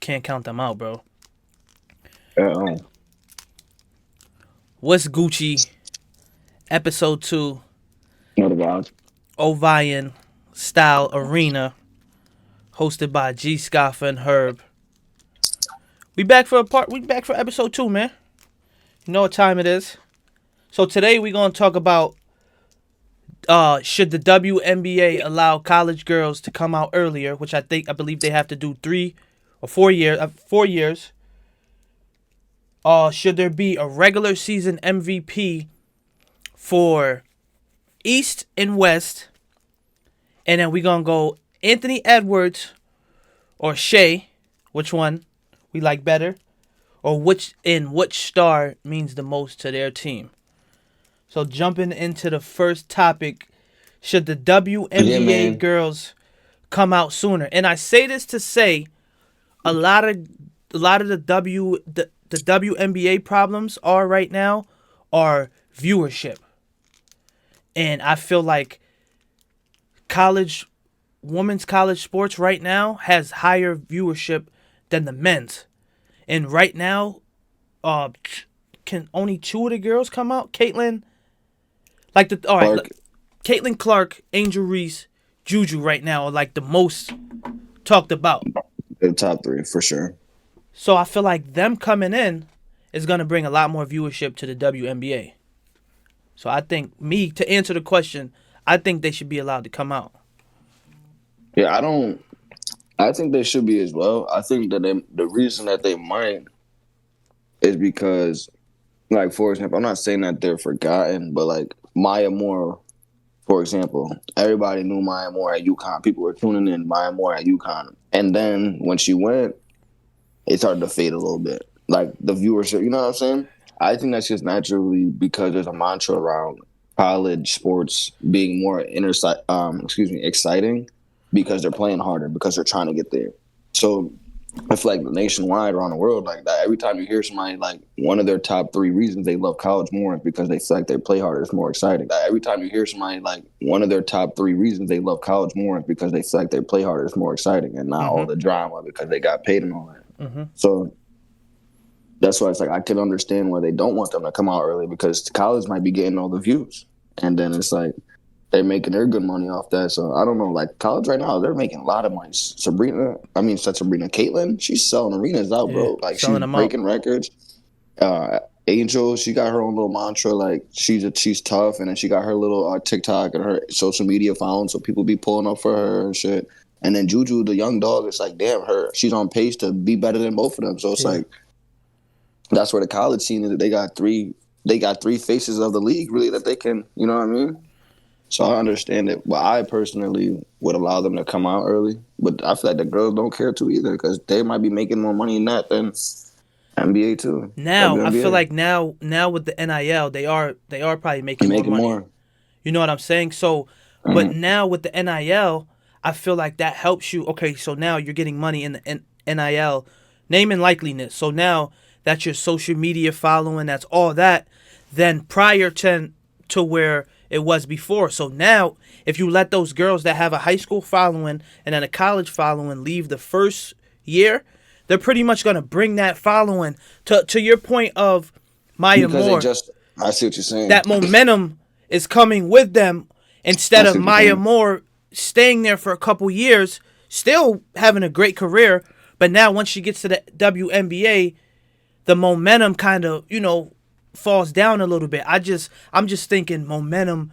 can't count them out, bro. Uh, What's Gucci? Episode 2, what about? Oviyan Style Arena, hosted by G Scoffa and Herb. We back for episode 2, man. You know what time it is. So today we gonna talk about should the WNBA allow college girls to come out earlier, which I believe they have to do 3 or 4 years. 4 years. Should there be a regular season MVP for East and West? And then we gonna go Anthony Edwards or Shea, which one we like better, or which star means the most to their team. So jumping into the first topic, should the WNBA girls come out sooner? And I say this to say, a lot of the WNBA problems are right now are viewership, and I feel like women's college sports right now has higher viewership than the men's. And right now, can only 2 of the girls come out? Caitlin Clark, Angel Reese, JuJu right now are like the most talked about. The top 3 for sure. So I feel like them coming in is gonna bring a lot more viewership to the WNBA. So I think to answer the question, I think they should be allowed to come out. Yeah, I think they should be as well. I think that the reason that they might is because, like, for example, I'm not saying that they're forgotten, but like Maya Moore, for example, everybody knew Maya Moore at UConn. People were tuning in Maya Moore at UConn. And then when she went, it started to fade a little bit. Like the viewership, you know what I'm saying? I think that's just naturally because there's a mantra around college sports being more exciting because they're playing harder, because they're trying to get there. So I feel like nationwide around the world, like that, every time you hear somebody like one of their top 3 reasons they love college more is because they feel like they play harder, it's more exciting. Every time you hear somebody like one of their top 3 reasons they love college more is because they feel like they play harder, it's more exciting, and not all the drama because they got paid and all that. So that's why it's like I can understand why they don't want them to come out early, because college might be getting all the views, and then it's like they're making their good money off that. So I don't know, like college right now, they're making a lot of money. Caitlin, she's selling arenas out, bro. Like she's breaking records. Angel, she got her own little mantra, like she's tough, and then she got her little TikTok and her social media following, so people be pulling up for her and shit. And then JuJu, the young dog, it's like, damn, she's on pace to be better than both of them. So it's like, that's where the college scene is. They got three faces of the league, really, that they can, you know what I mean? So I understand it. But I personally would allow them to come out early. But I feel like the girls don't care to either, because they might be making more money in that than NBA too. Now, WNBA. I feel like now with the NIL, they are probably making more money. You know what I'm saying? So, but now with the NIL, I feel like that helps you. Okay, so now you're getting money in the NIL, name and likeliness. So now that's your social media following, that's all that. Then prior to where it was before. So now, if you let those girls that have a high school following and then a college following leave the first year, they're pretty much going to bring that following to your point of Maya Moore. I see what you're saying. That momentum is coming with them instead of Maya Moore staying there for a couple years, still having a great career. But now once she gets to the WNBA, the momentum kind of, falls down a little bit. I'm just thinking momentum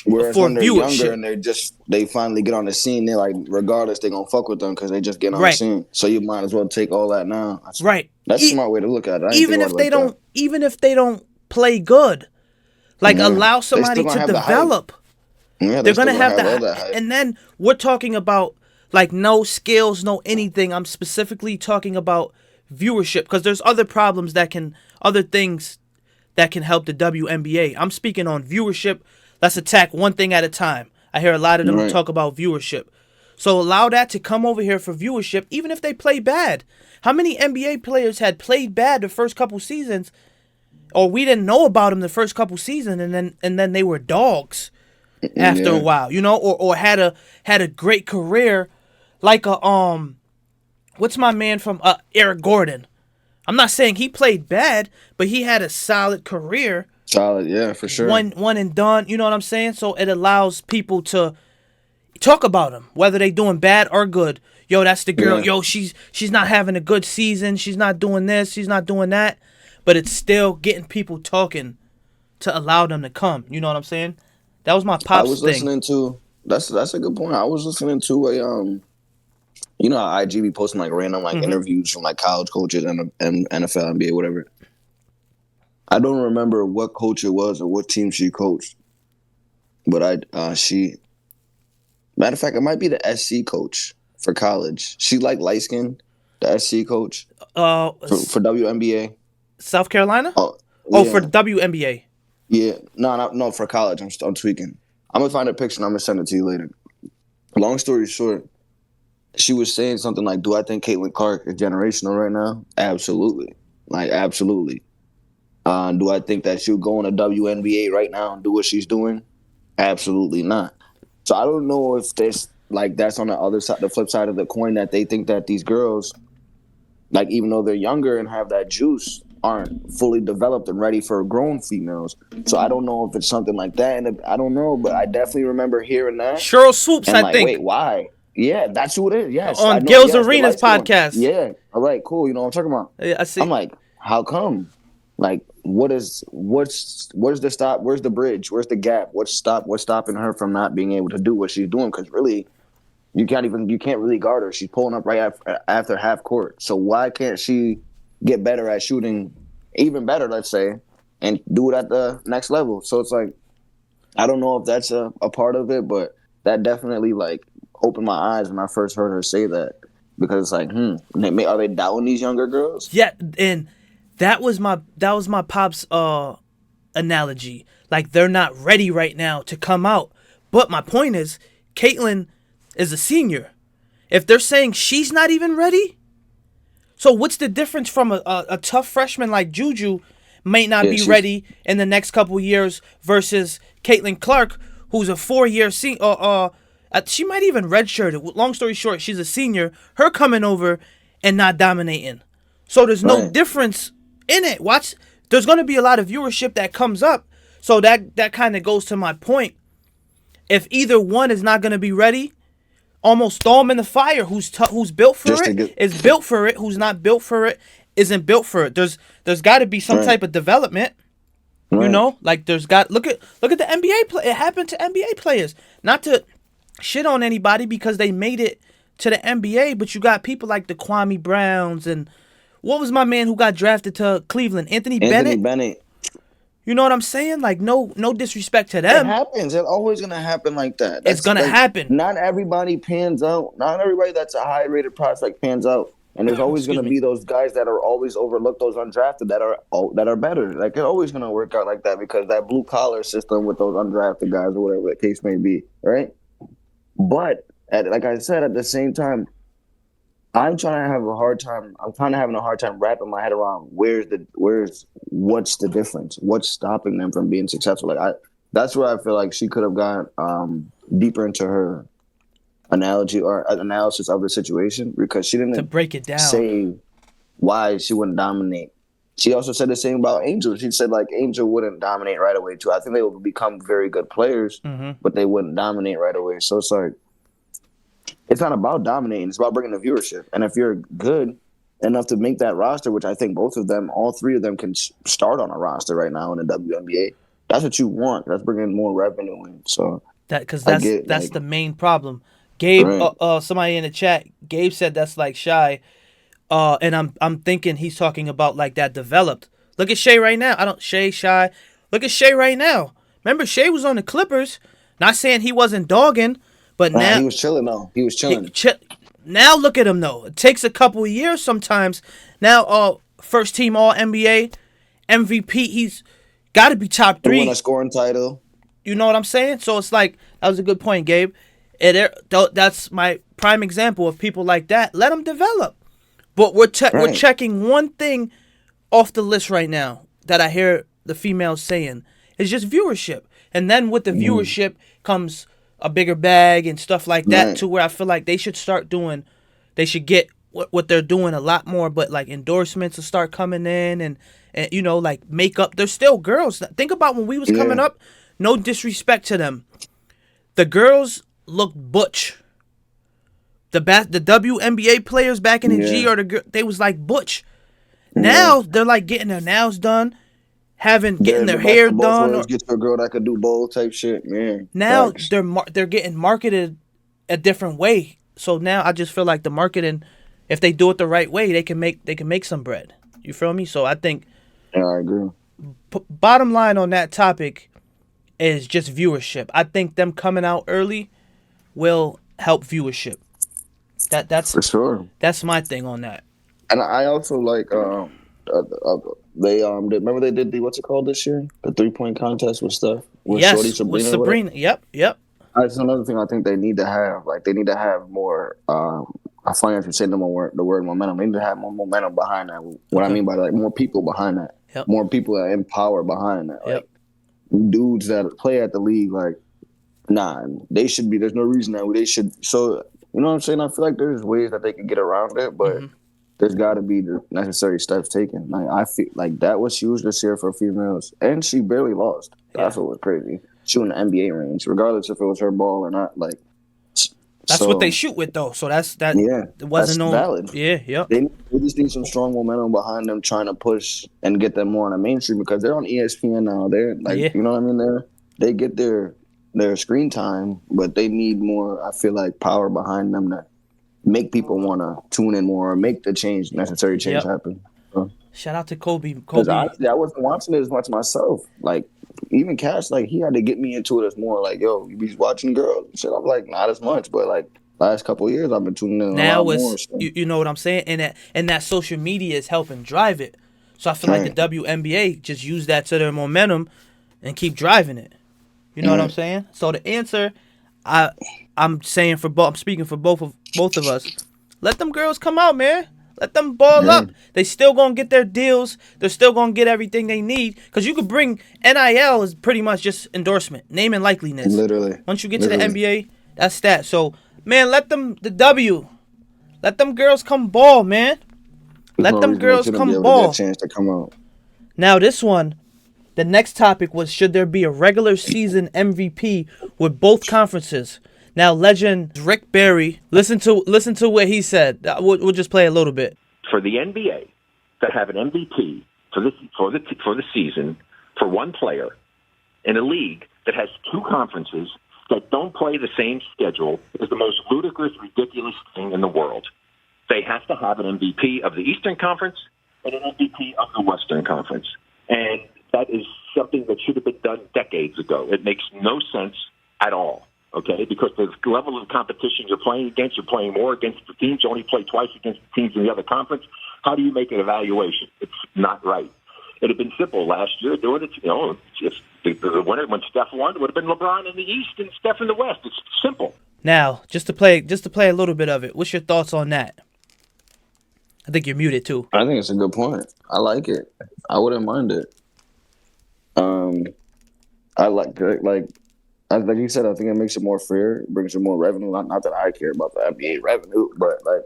Whereas for when they're viewership. Younger and they finally get on the scene, they're like, regardless, they're gonna fuck with them because they just get on the scene. So you might as well take all that now. That's a smart way to look at it. Even if they don't play good, like allow somebody to develop. They're gonna have that, and then we're talking about like no skills, no anything. I'm specifically talking about viewership, because there's other things that can help the WNBA. I'm speaking on viewership. Let's attack one thing at a time. I hear a lot of them talk about viewership. So allow that to come over here for viewership, even if they play bad. How many NBA players had played bad the first couple seasons, or we didn't know about them the first couple seasons, and then they were dogs after a while, or had a great career, like what's my man from Eric Gordon? I'm not saying he played bad, but he had a solid career. Solid, yeah, for sure. One and done, you know what I'm saying? So it allows people to talk about him, whether they doing bad or good. Yo, that's the girl. Yeah. Yo, she's not having a good season. She's not doing this. She's not doing that. But it's still getting people talking to allow them to come. You know what I'm saying? That was my pops thing. I was listening to, that's a good point. I was listening to a, you know how IG be posting like random like interviews from like college coaches and NFL, NBA, whatever. I don't remember what coach it was or what team she coached. But she, matter of fact, it might be the SC coach for college. She like light skin, the SC coach for WNBA. South Carolina? Oh, yeah. For WNBA. Yeah, no, for college. I'm tweaking. I'm gonna find a picture and I'm gonna send it to you later. Long story short, she was saying something like, "Do I think Caitlin Clark is generational right now? Absolutely, like absolutely. Do I think that she'll go in a WNBA right now and do what she's doing? Absolutely not. So I don't know if this like that's on the other side, the flip side of the coin, that they think that these girls, like even though they're younger and have that juice, aren't fully developed and ready for grown females. So I don't know if it's something like that, and I don't know, but I definitely remember hearing that. Cheryl Swoops, and I think. Wait, why? Yeah, that's who it is. Yes, on Gil's Arena's podcast. Yeah, all right, cool. You know what I'm talking about? Yeah, I see. I'm like, how come? Like, what's the stop? Where's the bridge? Where's the gap? What's stopping her from not being able to do what she's doing? Because really, you can't really guard her. She's pulling up right after half court. So why can't she get better at shooting, even better, let's say, and do it at the next level? So it's like, I don't know if that's a part of it, but that definitely like opened my eyes when I first heard her say that, because it's like, are they doubting these younger girls? Yeah, and that was my pop's analogy. Like, they're not ready right now to come out. But my point is, Caitlin is a senior. If they're saying she's not even ready, so what's the difference from a tough freshman like JuJu may not be ready in the next couple of years versus Caitlin Clark, who's a 4-year senior? She might even redshirt. Long story short, she's a senior. Her coming over and not dominating. So there's no difference in it. Watch, there's going to be a lot of viewership that comes up. So that kind of goes to my point. If either one is not going to be ready, almost throw them in the fire. Who's built for it is built for it. Who's not built for it isn't built for it. There's got to be some type of development. You know, like look at the NBA play. It happened to NBA players. Not to shit on anybody because they made it to the NBA, but you got people like the Kwame Browns and what was my man who got drafted to Cleveland? Anthony Bennett. You know what I'm saying? Like, no disrespect to them. It happens. It's always gonna happen like that. It's gonna happen. Not everybody pans out. Not everybody that's a high rated prospect pans out. And there's always gonna be those guys that are always overlooked, those undrafted that are better. Like, it's always gonna work out like that because that blue collar system with those undrafted guys or whatever the case may be, right? But like I said, at the same time, I'm kind of having a hard time wrapping my head around what's the difference? What's stopping them from being successful? Like that's where I feel like she could have gone deeper into her analogy or analysis of the situation, because she didn't to break it down say why she wouldn't dominate. She also said the same about Angel. She said like Angel wouldn't dominate right away too. I think they would become very good players, but they wouldn't dominate right away. So it's like, it's not about dominating. It's about bringing the viewership. And if you're good enough to make that roster, which I think all three of them can start on a roster right now in the WNBA, that's what you want. That's bringing more revenue in. So that's the main problem. Gabe, somebody in the chat, Gabe said that's like Shy, and I'm thinking he's talking about like that developed. Look at Shay right now. Shy. Look at Shay right now. Remember, Shay was on the Clippers. Not saying he wasn't dogging. But now he was chilling though. He was chilling. Now look at him though. It takes a couple of years sometimes. Now, first team All NBA, MVP. He's got to be top 3. Won a scoring title. You know what I'm saying? So it's like, that was a good point, Gabe. That's my prime example of people like that. Let them develop. But we're checking one thing off the list right now that I hear the females saying is just viewership, and then with the viewership comes a bigger bag and stuff like that, to where I feel like they should get what they're doing a lot more, but like endorsements will start coming in and you know, like makeup. There's still girls. Think about when we was coming up. No disrespect to them. The girls looked butch. The WNBA players back in the G or they was like butch. Now they're like getting their nails done, getting their hair done. Or get to a girl that could do both type shit, man. Now they're getting marketed a different way. So now I just feel like the marketing, if they do it the right way, they can make some bread. You feel me? So I think. Yeah, I agree. Bottom line on that topic is just viewership. I think them coming out early will help viewership. That's for sure. That's my thing on that. And I also like they remember they did the what's it called this year, the 3-point contest with stuff with Shorty Sabrina. With Sabrina. Yep. That's another thing I think they need to have. Like they need to have more. I find if you say the word momentum, they need to have more momentum behind that. What I mean by like more people behind that, more people that empower behind that. Like dudes that play at the league, like they should be. There's no reason that they should. So you know what I'm saying? I feel like there's ways that they can get around it, but there's got to be the necessary steps taken. Like I feel like that was huge this year for females, and she barely lost. That's what was crazy. She was in the NBA range, regardless if it was her ball or not. Like that's what they shoot with, though. So that. Yeah, it wasn't valid. Yeah. They just need some strong momentum behind them, trying to push and get them more on the mainstream because they're on ESPN now. They're like, you know what I mean? They get their screen time, but they need more. I feel like power behind them to make people want to tune in more or make the necessary change happen. So, shout out to Kobe. I wasn't watching it as much myself. Like even Cash, like he had to get me into it as more like, yo, he's watching girls. Shit, I'm like not as much, but like last couple of years I've been tuning in now a lot more. So. You know what I'm saying, and that social media is helping drive it. So I feel like the WNBA just use that to their momentum and keep driving it. You know what I'm saying? So the answer, I'm saying I'm speaking for both of us. Let them girls come out, man. Let them ball up. They still gonna get their deals. They're still gonna get everything they need. Cause you could bring NIL is pretty much just endorsement, name and likeliness. Literally. Once you get to the NBA, that's that. So man, let them girls come ball, man. Let them girls come ball. Get a chance to come out. Now this one. The next topic was, should there be a regular season MVP with both conferences? Now, legend Rick Barry, listen to what he said. We'll just play a little bit. For the NBA to have an MVP for the season for one player in a league that has two conferences that don't play the same schedule is the most ludicrous, ridiculous thing in the world. They have to have an MVP of the Eastern Conference and an MVP of the Western Conference. And that is something that should have been done decades ago. It makes no sense at all, okay? Because the level of competition you're playing against, you're playing more against the teams. You only play twice against the teams in the other conference. How do you make an evaluation? It's not right. It had been simple last year doing it. You know, if the winner, when Steph won, it would have been LeBron in the East and Steph in the West. It's simple. Now, just to play a little bit of it, what's your thoughts on that? I think you're muted too. I think it's a good point. I like it. I wouldn't mind it. I like you said, I think it makes it more fair, it brings you more revenue. Not that I care about the NBA revenue, but like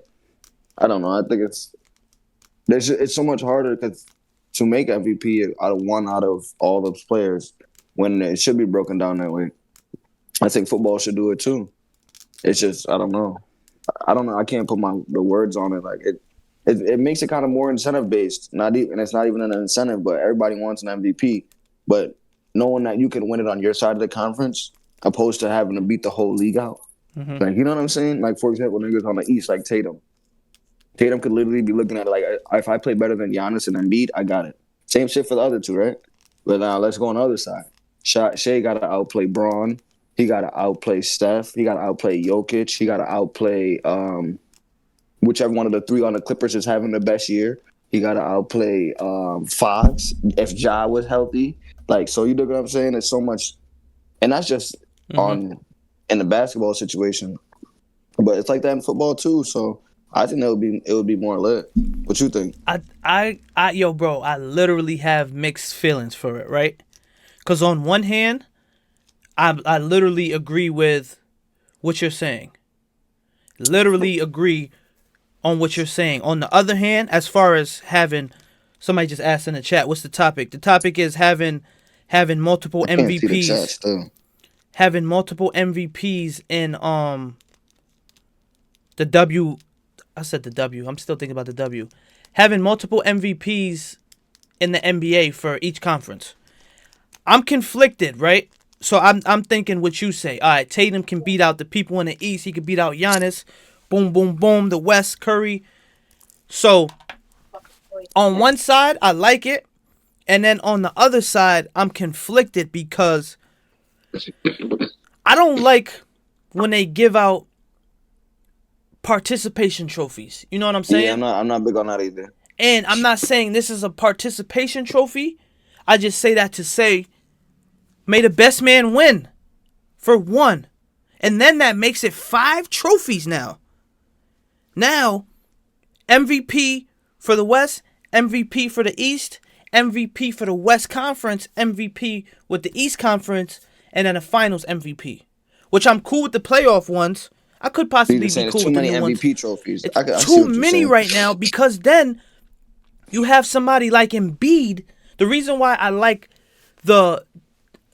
I don't know. I think it's so much harder to make MVP out of all those players when it should be broken down that way. I think football should do it too. It's just I don't know. I can't put the words on it. Like it makes it kind of more incentive based. It's not even an incentive, but everybody wants an MVP. But knowing that you can win it on your side of the conference, opposed to having to beat the whole league out. Mm-hmm. Like, you know what I'm saying? Like, for example, niggas on the East, like Tatum. Tatum could literally be looking at it like, if I play better than Giannis and Embiid, I got it. Same shit for the other two, right? But now let's go on the other side. Shea got to outplay Braun. He got to outplay Steph. He got to outplay Jokic. He got to outplay whichever one of the three on the Clippers is having the best year. He got to outplay Fox if Ja was healthy. Like, so you know what I'm saying? It's so much, and that's just in the basketball situation, but it's like that in football too. So I think it would be more lit. What you think? Yo, bro, I literally have mixed feelings for it, right? Because on one hand, I literally agree with what you're saying. Literally agree on what you're saying. On the other hand, as far as having, somebody just asked in the chat, what's the topic? The topic is having multiple MVPs. Having multiple MVPs in the W. I said the W. I'm still thinking about the W. Having multiple MVPs in the NBA for each conference. I'm conflicted, right? So I'm thinking what you say. All right, Tatum can beat out the people in the East. He can beat out Giannis. Boom, boom, boom. The West, Curry. So on one side, I like it. And then on the other side, I'm conflicted because I don't like when they give out participation trophies. You know what I'm saying? Yeah, I'm not big on that either. And I'm not saying this is a participation trophy. I just say that to say, may the best man win for one. And then that makes it 5 trophies now. Now, MVP for the West, MVP for the East, MVP for the West Conference, MVP with the East Conference, and then a Finals MVP. Which I'm cool with the playoff ones. I could possibly be cool with the new ones. MVP trophies. It's too many right now because then you have somebody like Embiid. The reason why I like the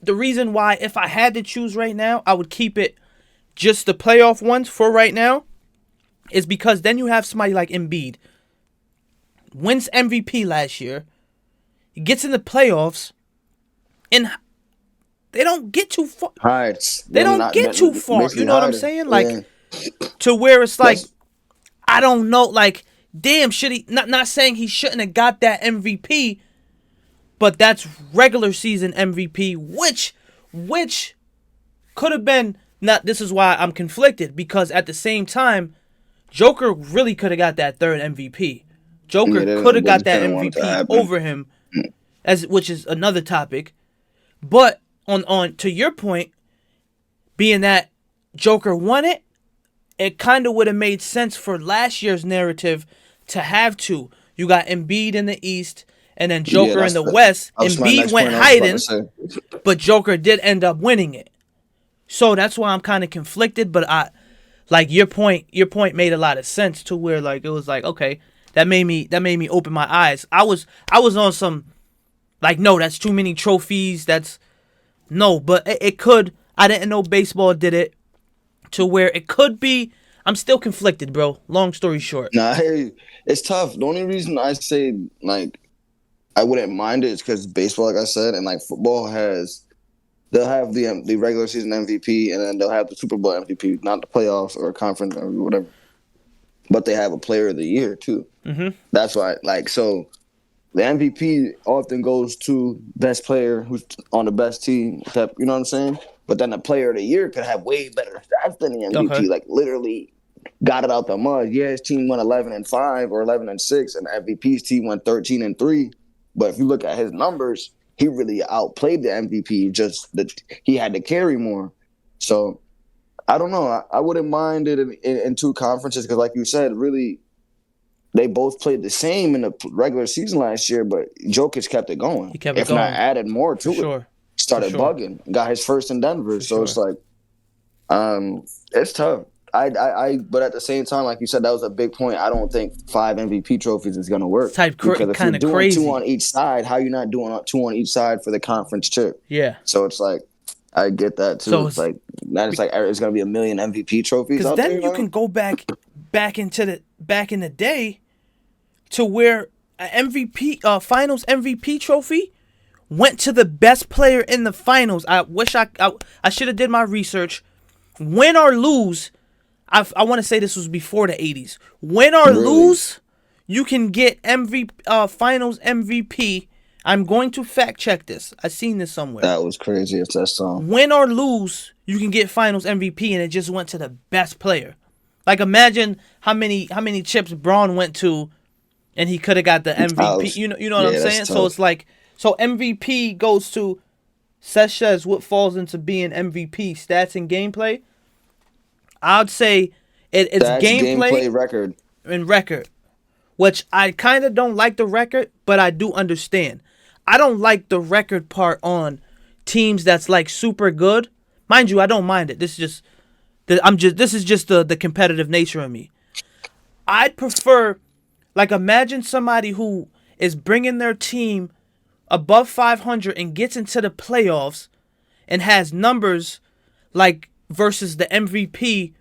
reason why if I had to choose right now, I would keep it just the playoff ones for right now is because then you have somebody like Embiid. Wins MVP last year. He gets in the playoffs. And they don't get too far. They don't get too far. You know what I'm saying? Like, to where it's like, I don't know. Like, damn, should he... Not saying he shouldn't have got that MVP, but that's regular season MVP, which could have been... This is why I'm conflicted, because at the same time, Joker really could have got that third MVP. Joker could have got that MVP over him, which is another topic. But on to your point, being that Joker won it, it kind of would have made sense for last year's narrative to have two. You got Embiid in the East, and then Joker in the West. Embiid went hiding, but Joker did end up winning it. So that's why I'm kind of conflicted. But your point made a lot of sense to where like it was like, okay, that made me open my eyes. I was on some like, no, that's too many trophies. But it could. I didn't know baseball did it to where it could be. I'm still conflicted, bro. Long story short. Nah, I hear you. It's tough. The only reason I say like I wouldn't mind it is because baseball, like I said, and like football they'll have the regular season MVP and then they'll have the Super Bowl MVP, not the playoffs or conference or whatever. But they have a player of the year too. Mm-hmm. That's why, like, so the MVP often goes to best player who's on the best team. You know what I'm saying? But then the player of the year could have way better stats than the MVP. Okay. Like literally got it out the mud. Yeah, his team went 11-5 or 11-6, and MVP's team went 13-3. But if you look at his numbers, he really outplayed the MVP. Just that he had to carry more. So I don't know. I wouldn't mind it in two conferences because, like you said, really they both played the same in the regular season last year. But Jokic kept it going. He kept it going. If not added more to it. Started bugging. Got his first in Denver. It's like, it's tough. But at the same time, like you said, that was a big point. I don't think 5 MVP trophies is going to work. Kind of crazy. If you're doing 2 on each side, how you not doing 2 on each side for the conference chip? Yeah. So it's like, I get that too. So it's like it's going to be a million MVP trophies. Because then you can go back in the day to where an MVP, Finals MVP trophy went to the best player in the finals. I wish I should have did my research. Win or lose, I want to say this was before the 80s. Win or lose, you can get Finals MVP. I'm going to fact check this. I seen this somewhere. That was crazy. If that's song. Win or lose, you can get Finals MVP, and it just went to the best player. Like imagine how many chips Braun went to, and he could have got the MVP. You know what I'm saying? Tough. So it's like. So MVP goes to says what falls into being MVP, stats and gameplay. I'd say it's gameplay record and record, which I kind of don't like the record, but I do understand. I don't like the record part on teams that's like super good. Mind you, I don't mind it. This is just the competitive nature of me. I'd prefer, like, imagine somebody who is bringing their team above 500 and gets into the playoffs and has numbers like versus the MVP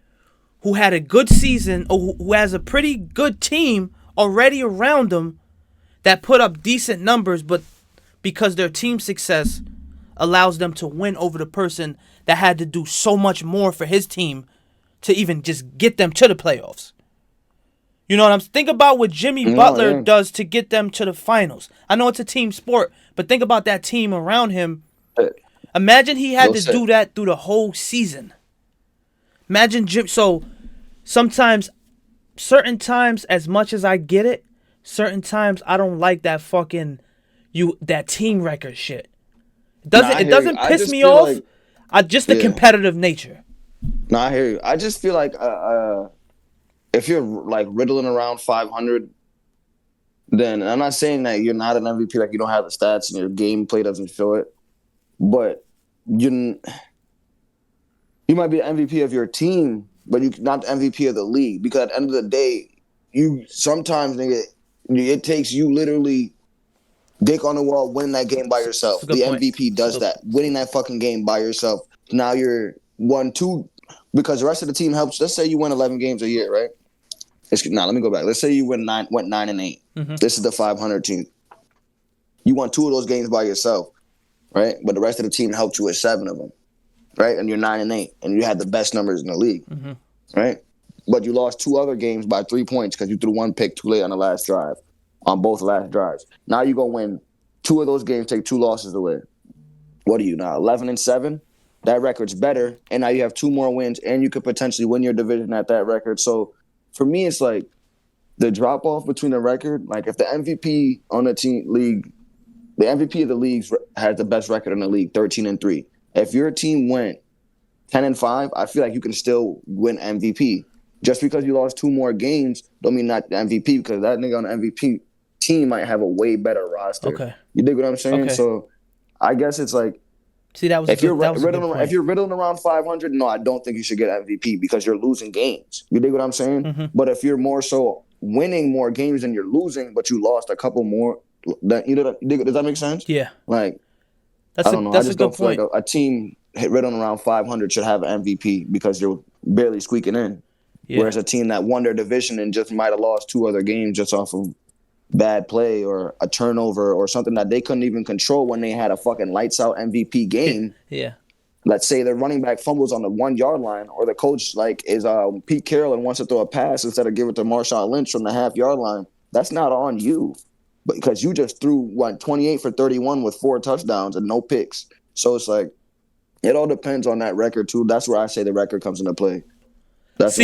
who had a good season or who has a pretty good team already around them that put up decent numbers, but because their team success allows them to win over the person that had to do so much more for his team to even just get them to the playoffs. You know what I'm saying? Think about what Jimmy Butler does to get them to the finals. I know it's a team sport, but think about that team around him. Imagine he had to do that through the whole season. Imagine Jim. So sometimes, certain times, as much as I get it, certain times I don't like that fucking that team record shit. It doesn't piss me off. Like, just the competitive nature. No, I hear you. I just feel like if you're like riddling around 500, then I'm not saying that you're not an MVP, like you don't have the stats and your gameplay doesn't show it, but you might be the MVP of your team, but you're not the MVP of the league. Because at the end of the day, sometimes it takes you literally dick on the wall, winning that game by yourself. The MVP does that, winning that fucking game by yourself. Now you're 1-2 because the rest of the team helps. Let's say you win 11 games a year, right? Let me go back. Let's say you went 9-8. Mm-hmm. This is the 500 team. You won 2 of those games by yourself, right? But the rest of the team helped you with 7 of them, right? And you're 9-8, and you had the best numbers in the league, right? But you lost 2 other games by 3 points because you threw 1 pick too late on the last drive, on both last drives. Now you're going to win 2 of those games, take 2 losses away. What are you now, 11-7? That record's better, and now you have 2 more wins, and you could potentially win your division at that record. So for me, it's like the drop-off between the record, like if the MVP on the team league, the MVP of the leagues has the best record in the league, 13-3. If your team went 10-5, I feel like you can still win MVP. Just because you lost 2 more games don't mean not the MVP, because that nigga on the MVP team might have a way better roster. Okay. You dig what I'm saying? Okay. So I guess it's like, see, if you're riddling around 500, no, I don't think you should get MVP because you're losing games. You dig what I'm saying? Mm-hmm. But if you're more so winning more games than you're losing, but you lost a couple more, does that make sense? Yeah. Like, I don't know. I just don't feel like a team riddling around 500 should have an MVP because you're barely squeaking in. Yeah. Whereas a team that won their division and just might have lost 2 other games just off of bad play or a turnover or something that they couldn't even control when they had a fucking lights out MVP game. Yeah. Let's say their running back fumbles on the 1-yard line, or the coach is Pete Carroll and wants to throw a pass instead of give it to Marshawn Lynch from the 1/2-yard line. That's not on you, because you just threw 28 for 31 with 4 touchdowns and no picks. So it's like it all depends on that record too. That's where I say the record comes into play. That's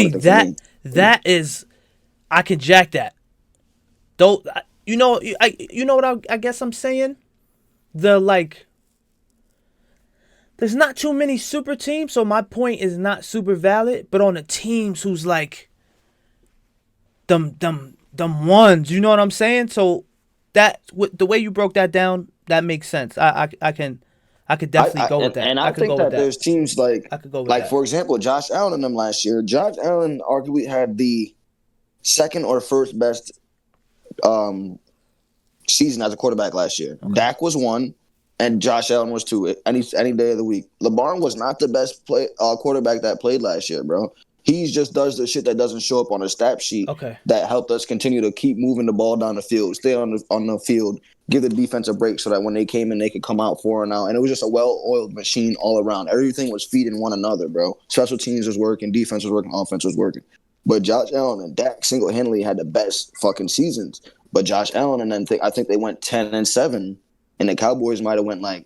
that is, I can jack that. Though, you know what I guess I'm saying? There's not too many super teams, so my point is not super valid. But on the teams who's like them ones, you know what I'm saying? So that the way you broke that down, that makes sense. I could definitely go with that. And I think that there's teams like for example, Josh Allen and them last year. Josh Allen arguably had the second or first best season as a quarterback last year. Okay. Dak was 1, and Josh Allen was 2 any day of the week. Lamar was not the best quarterback that played last year, bro. He just does the shit that doesn't show up on a stat sheet that helped us continue to keep moving the ball down the field, stay on the field, give the defense a break so that when they came in, they could come out 4-0. And it was just a well-oiled machine all around. Everything was feeding one another, bro. Special teams was working, defense was working, offense was working. But Josh Allen and Dak single-handedly had the best fucking seasons. But Josh Allen, and then I think they went 10-7, and the Cowboys might have went I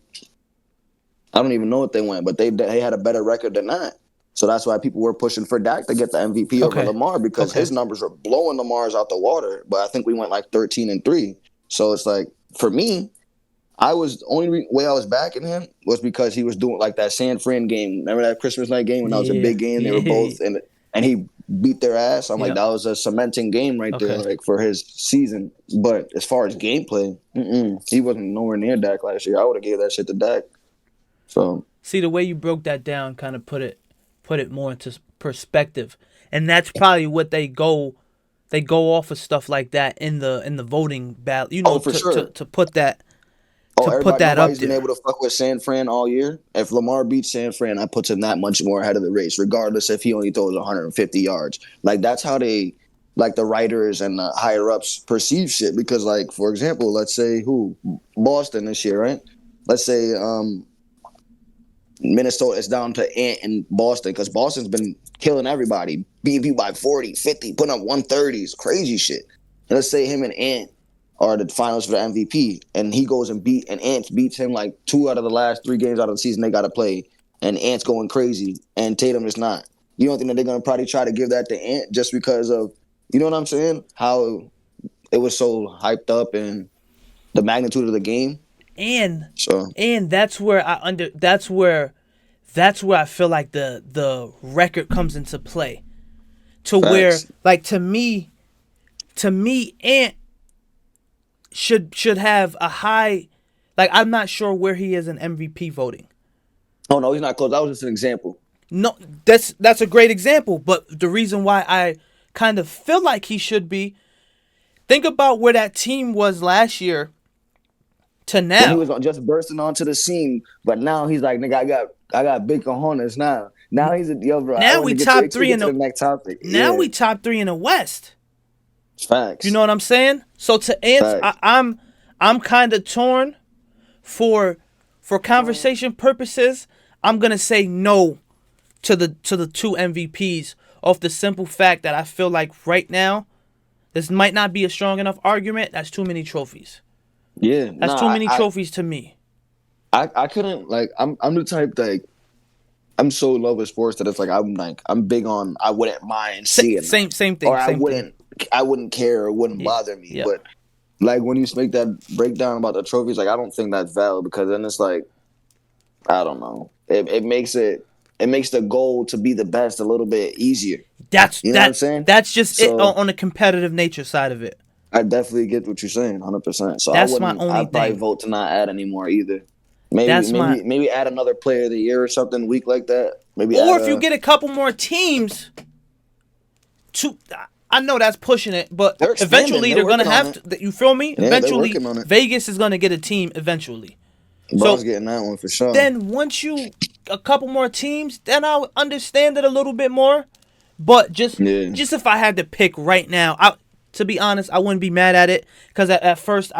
don't even know what they went, but they had a better record than that. So that's why people were pushing for Dak to get the MVP over Lamar, because his numbers were blowing Lamar's out the water. But I think we went 13-3. So it's like, for me, the only way I was backing him was because he was doing that San Fran game. Remember that Christmas night game when that was a big game? They were both and he beat their ass. I'm like, that was a cementing game right there, for his season. But as far as gameplay, he wasn't nowhere near Dak last year. I would have gave that shit to Dak. So see, the way you broke that down kind of put it more into perspective, and that's probably what they go they go off of stuff like that in the voting ballot. You know, to put that. Nobody's been able to fuck with San Fran all year. If Lamar beats San Fran, that puts him that much more ahead of the race, regardless if he only throws 150 yards. Like, that's how they, like, the writers and the higher-ups perceive shit. Because, like, for example, let's say Boston this year, right? Let's say Minnesota is down to Ant and Boston, because Boston's been killing everybody, beating people by 40, 50, putting up 130s, crazy shit. And let's say him and Ant are the finals for the MVP, and he goes and Ant beats him like 2 out of the last 3 games out of the season they got to play, and Ant's going crazy, and Tatum is not. You don't think that they're going to probably try to give that to Ant just because of, you know what I'm saying, how it was so hyped up and the magnitude of the game? And that's where that's where I feel like the record comes into play. To Facts. Where, like, to me, Ant should have a high, like, I'm not sure where he is in MVP voting. Oh no, he's not close. That was just an example. No, that's a great example, but the reason why I kind of feel like he should be, think about where that team was last year to now. When he was just bursting onto the scene, but now he's like, nigga, I got big cojones now. Now he's a bro. Now we top 3 in the next topic. Now we top 3 in the West. Facts. You know what I'm saying? So to answer, I'm kind of torn. For conversation purposes, I'm gonna say no to the 2 MVPs off the simple fact that I feel like right now this might not be a strong enough argument. That's too many trophies. Yeah, that's too many trophies to me. I couldn't, like, I'm the type that, I'm so in love with sports that it's like I'm big on, I wouldn't mind seeing same thing. Or I wouldn't care, it wouldn't bother me. Yeah. But like when you make that breakdown about the trophies, like I don't think that's valid, because then it's like, I don't know. It makes the goal to be the best a little bit easier. What I'm saying? That's just it on the competitive nature side of it. I definitely get what you're saying, 100%. So I'd probably vote to not add anymore either. Maybe add another player of the year or something weak like that. Or if you get a couple more teams I know that's pushing it, but eventually they're gonna have to. You feel me? Yeah, eventually, Vegas is gonna get a team eventually. Bro's getting that one for sure. Then once a couple more teams, then I'll understand it a little bit more. But just if I had to pick right now, to be honest, I wouldn't be mad at it, because at first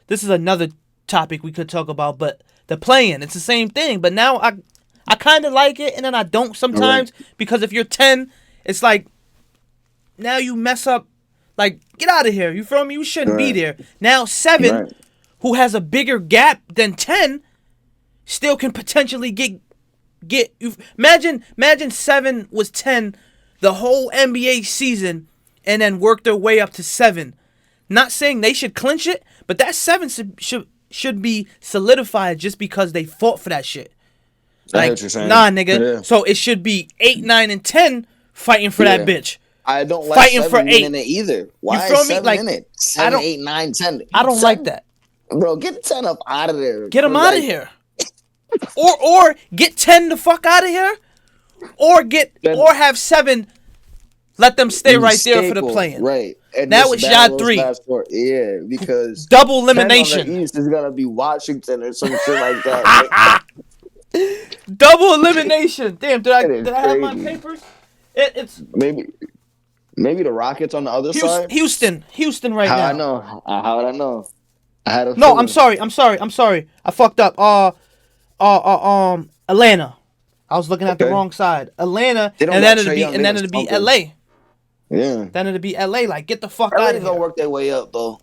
this is another topic we could talk about, but the play-in, it's the same thing. But now I kind of like it, and then I don't sometimes, because if you're 10, it's like, now you mess up, like, get out of here. You feel me? You shouldn't be there. Now 7, who has a bigger gap than 10, still can potentially get. Imagine 7 was 10 the whole NBA season, and then work their way up to 7. Not saying they should clinch it, but that 7 should be solidified just because they fought for that shit. Like, nah, nigga. Yeah. So it should be 8, 9, and 10 fighting for that bitch. I don't like fighting 7 for 8 in it either. Why you feel is 7 me? Like, in it? 7, 8, 9, 10. I don't like that. Bro, get 10 up out of there. Get them out of here. or get 10 the fuck out of here. Or have 7. Let them stay right there for the play-in. Right. And now it's y'all 3. Yeah, because double elimination. 10 on the East is gonna be Washington or some shit like that. Double elimination. Damn, did I have my papers? It's maybe the Rockets on the other side. Houston right now. How would I know? I had a no. I'm sorry. I fucked up. Atlanta. I was looking at the wrong side. Atlanta, and then it'd be LA. Yeah. Then it'd be LA. Like, get the fuck out of here. LA gonna work their way up, though.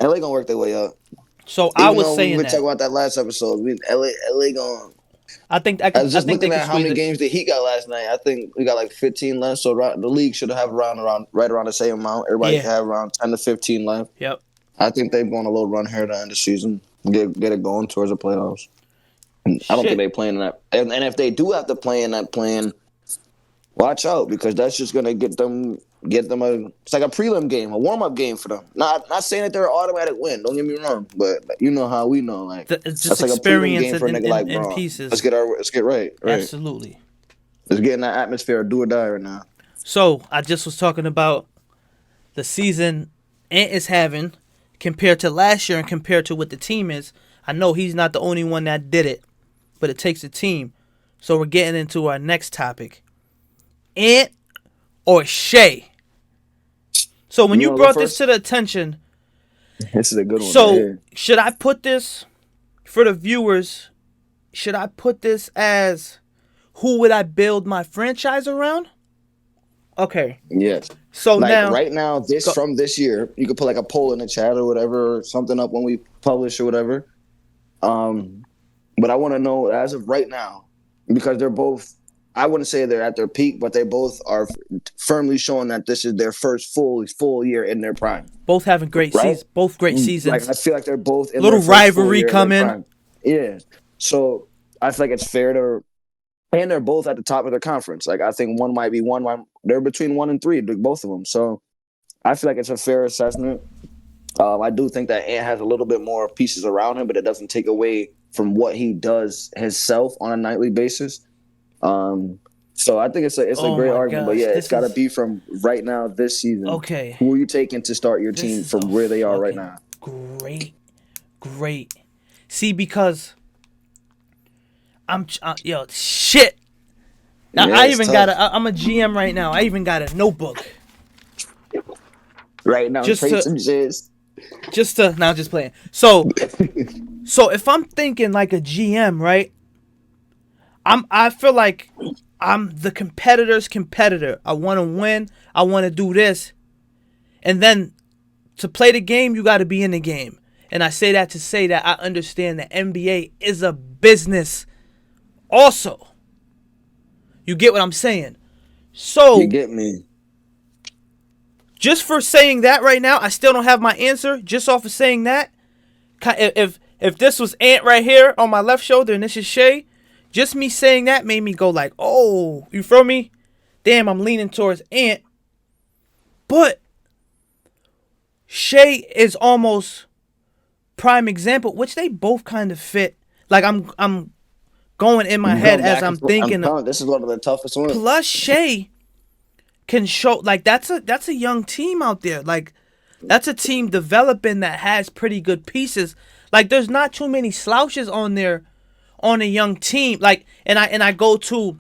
LA gonna work their way up. So I was saying we talked about that last episode. LA gonna. I think I was just looking at how many games the Heat got last night. I think we got like 15 left. So the league should have right around the same amount. Everybody should have around 10 to 15 left. Yep. I think they're going a little run here to end the season. Get it going towards the playoffs. I don't think they play in that. And if they do have to play in that plan, watch out, because that's just gonna get them it's like a prelim game, a warm up game for them. Not saying that they're an automatic win. Don't get me wrong, but you know how we know, like it's just like experience a game for a nigga like Bron. Pieces. Let's get right. Absolutely. Let's get in that atmosphere of do or die right now. So I just was talking about the season Ant is having compared to last year and compared to what the team is, I know he's not the only one that did it, but it takes a team. So we're getting into our next topic. Ant or Shai? So when you brought this to the attention, this is a good one. So should I put this for the viewers? Should I put this as who would I build my franchise around? Okay. Yes. So now, right now, from this year, you could put like a poll in the chat or whatever, or something up when we publish or whatever. But I want to know as of right now, because they're both, I wouldn't say they're at their peak, but they both are firmly showing that this is their first full year in their prime. Both having great seasons. Both great seasons. Like I feel like they're both in little rivalry coming. Yeah. So I feel like it's fair to, and they're both at the top of their conference. Like I think one might be they're between 1 and 3, both of them. So I feel like it's a fair assessment. I do think that Ant has a little bit more pieces around him, but it doesn't take away from what he does himself on a nightly basis. So I think it's a great argument. But yeah, it's got to be from right now this season. Okay. Who are you taking to start your team from where they are right now? Great. See, because shit. Now I even I'm a GM right now. I even got a notebook. Right now, just playing. So if I'm thinking like a GM, right? I feel like I'm the competitor's competitor. I want to win. I want to do this. And then to play the game, you got to be in the game. And I say that to say that I understand that NBA is a business also. You get what I'm saying? So you get me. Just for saying that right now, I still don't have my answer. Just off of saying that, if this was Ant right here on my left shoulder and this is Shai, just me saying that made me go like, oh, you feel me? Damn, I'm leaning towards Ant. But Shai is almost prime example, which they both kind of fit. Like I'm going in my head as I'm thinking. This is one of the toughest ones. Plus Shai can show, like, that's a young team out there. Like, that's a team developing that has pretty good pieces. Like, there's not too many slouches on there on a young team. Like, and I go to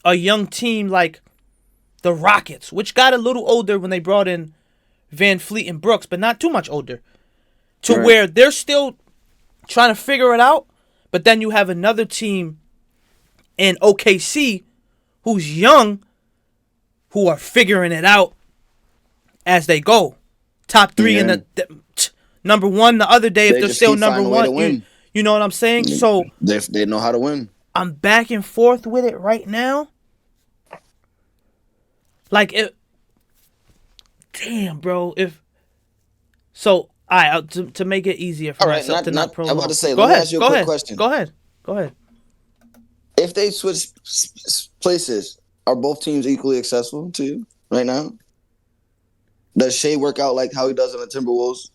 a young team like the Rockets, which got a little older when they brought in Van Fleet and Brooks, but not too much older. To where they're still trying to figure it out. But then you have another team in OKC who's young, who are figuring it out as they go. Top 3 in the number 1 the other day if they're still number 1. You know what I'm saying? So they know how to win. I'm back and forth with it right now. Like damn, bro. To make it easier for myself to not promote. I'm about to say, let me ask you a quick question. Go ahead. If they switch places, are both teams equally accessible to you right now? Does Shai work out like how he does in the Timberwolves?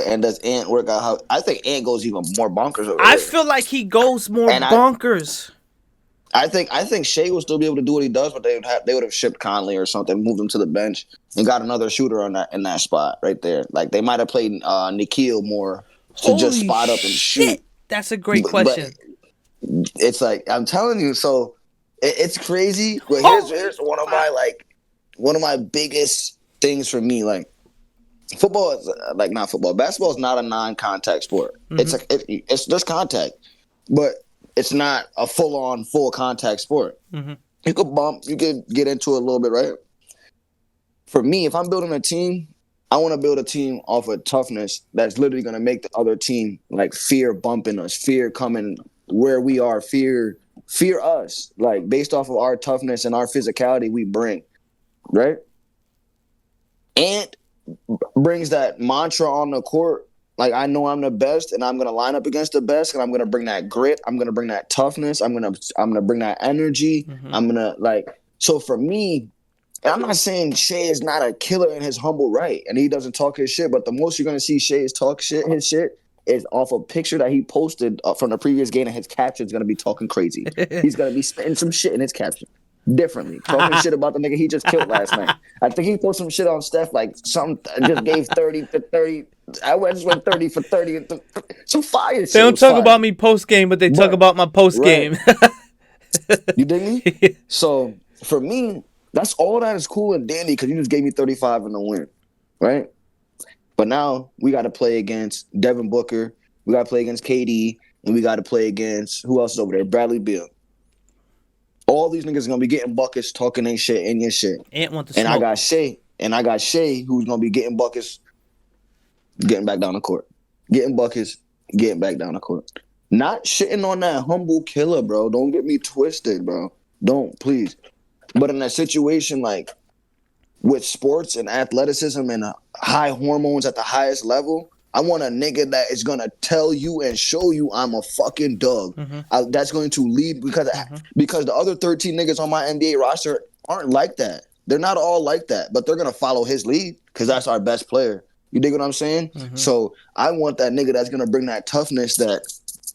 And does Ant work out how... I think Ant goes even more bonkers over I feel like he goes more bonkers. I think Shai will still be able to do what he does, but they would have shipped Conley or something, moved him to the bench, and got another shooter in that spot right there. Like they might have played Nikhil more to just spot up and shoot. That's a great question. But it's like I'm telling you, so it's crazy. But here's one of my biggest things for me. Like football is not football. Basketball is not a non-contact sport. Mm-hmm. It's just contact, but it's not a full contact sport. Mm-hmm. You could bump, you could get into it a little bit, right? For me, if I'm building a team, I want to build a team off of toughness that's literally going to make the other team like fear bumping us, fear coming where we are, fear us, like based off of our toughness and our physicality we bring, right? Ant brings that mantra on the court. Like, I know I'm the best, and I'm going to line up against the best, and I'm going to bring that grit. I'm going to bring that toughness. I'm going to bring that energy. Mm-hmm. I'm going to, so for me, and I'm not saying Shai is not a killer in his humble right, and he doesn't talk his shit, but the most you're going to see Shai is talk shit, his shit, is off a picture that he posted from the previous game, and his caption's going to be talking crazy. He's going to be spitting some shit in his caption. differently. Talking shit about the nigga he just killed last night. I think he put some shit on Steph, like something, just gave 30 for 30. I just went 30 for 30. Some fire shit. They don't talk about me post-game, but they talk about my post-game. Right. You dig me? So, for me, that's all that is cool and dandy because you just gave me 35 in the win, right? But now we got to play against Devin Booker. We got to play against KD. And we got to play against, who else is over there? Bradley Beal. All these niggas are going to be getting buckets, talking their shit, and your shit. Ant want the and smoke. I got Shea, who's going to be getting buckets, getting back down the court. Getting buckets, getting back down the court. Not shitting on that humble killer, bro. Don't get me twisted, bro. Don't, please. But in that situation, like, with sports and athleticism and high hormones at the highest level, I want a nigga that is going to tell you and show you I'm a fucking dog. Mm-hmm. That's going to lead because the other 13 niggas on my NBA roster aren't like that. They're not all like that, but they're going to follow his lead because that's our best player. You dig what I'm saying? Mm-hmm. So I want that nigga that's going to bring that toughness that,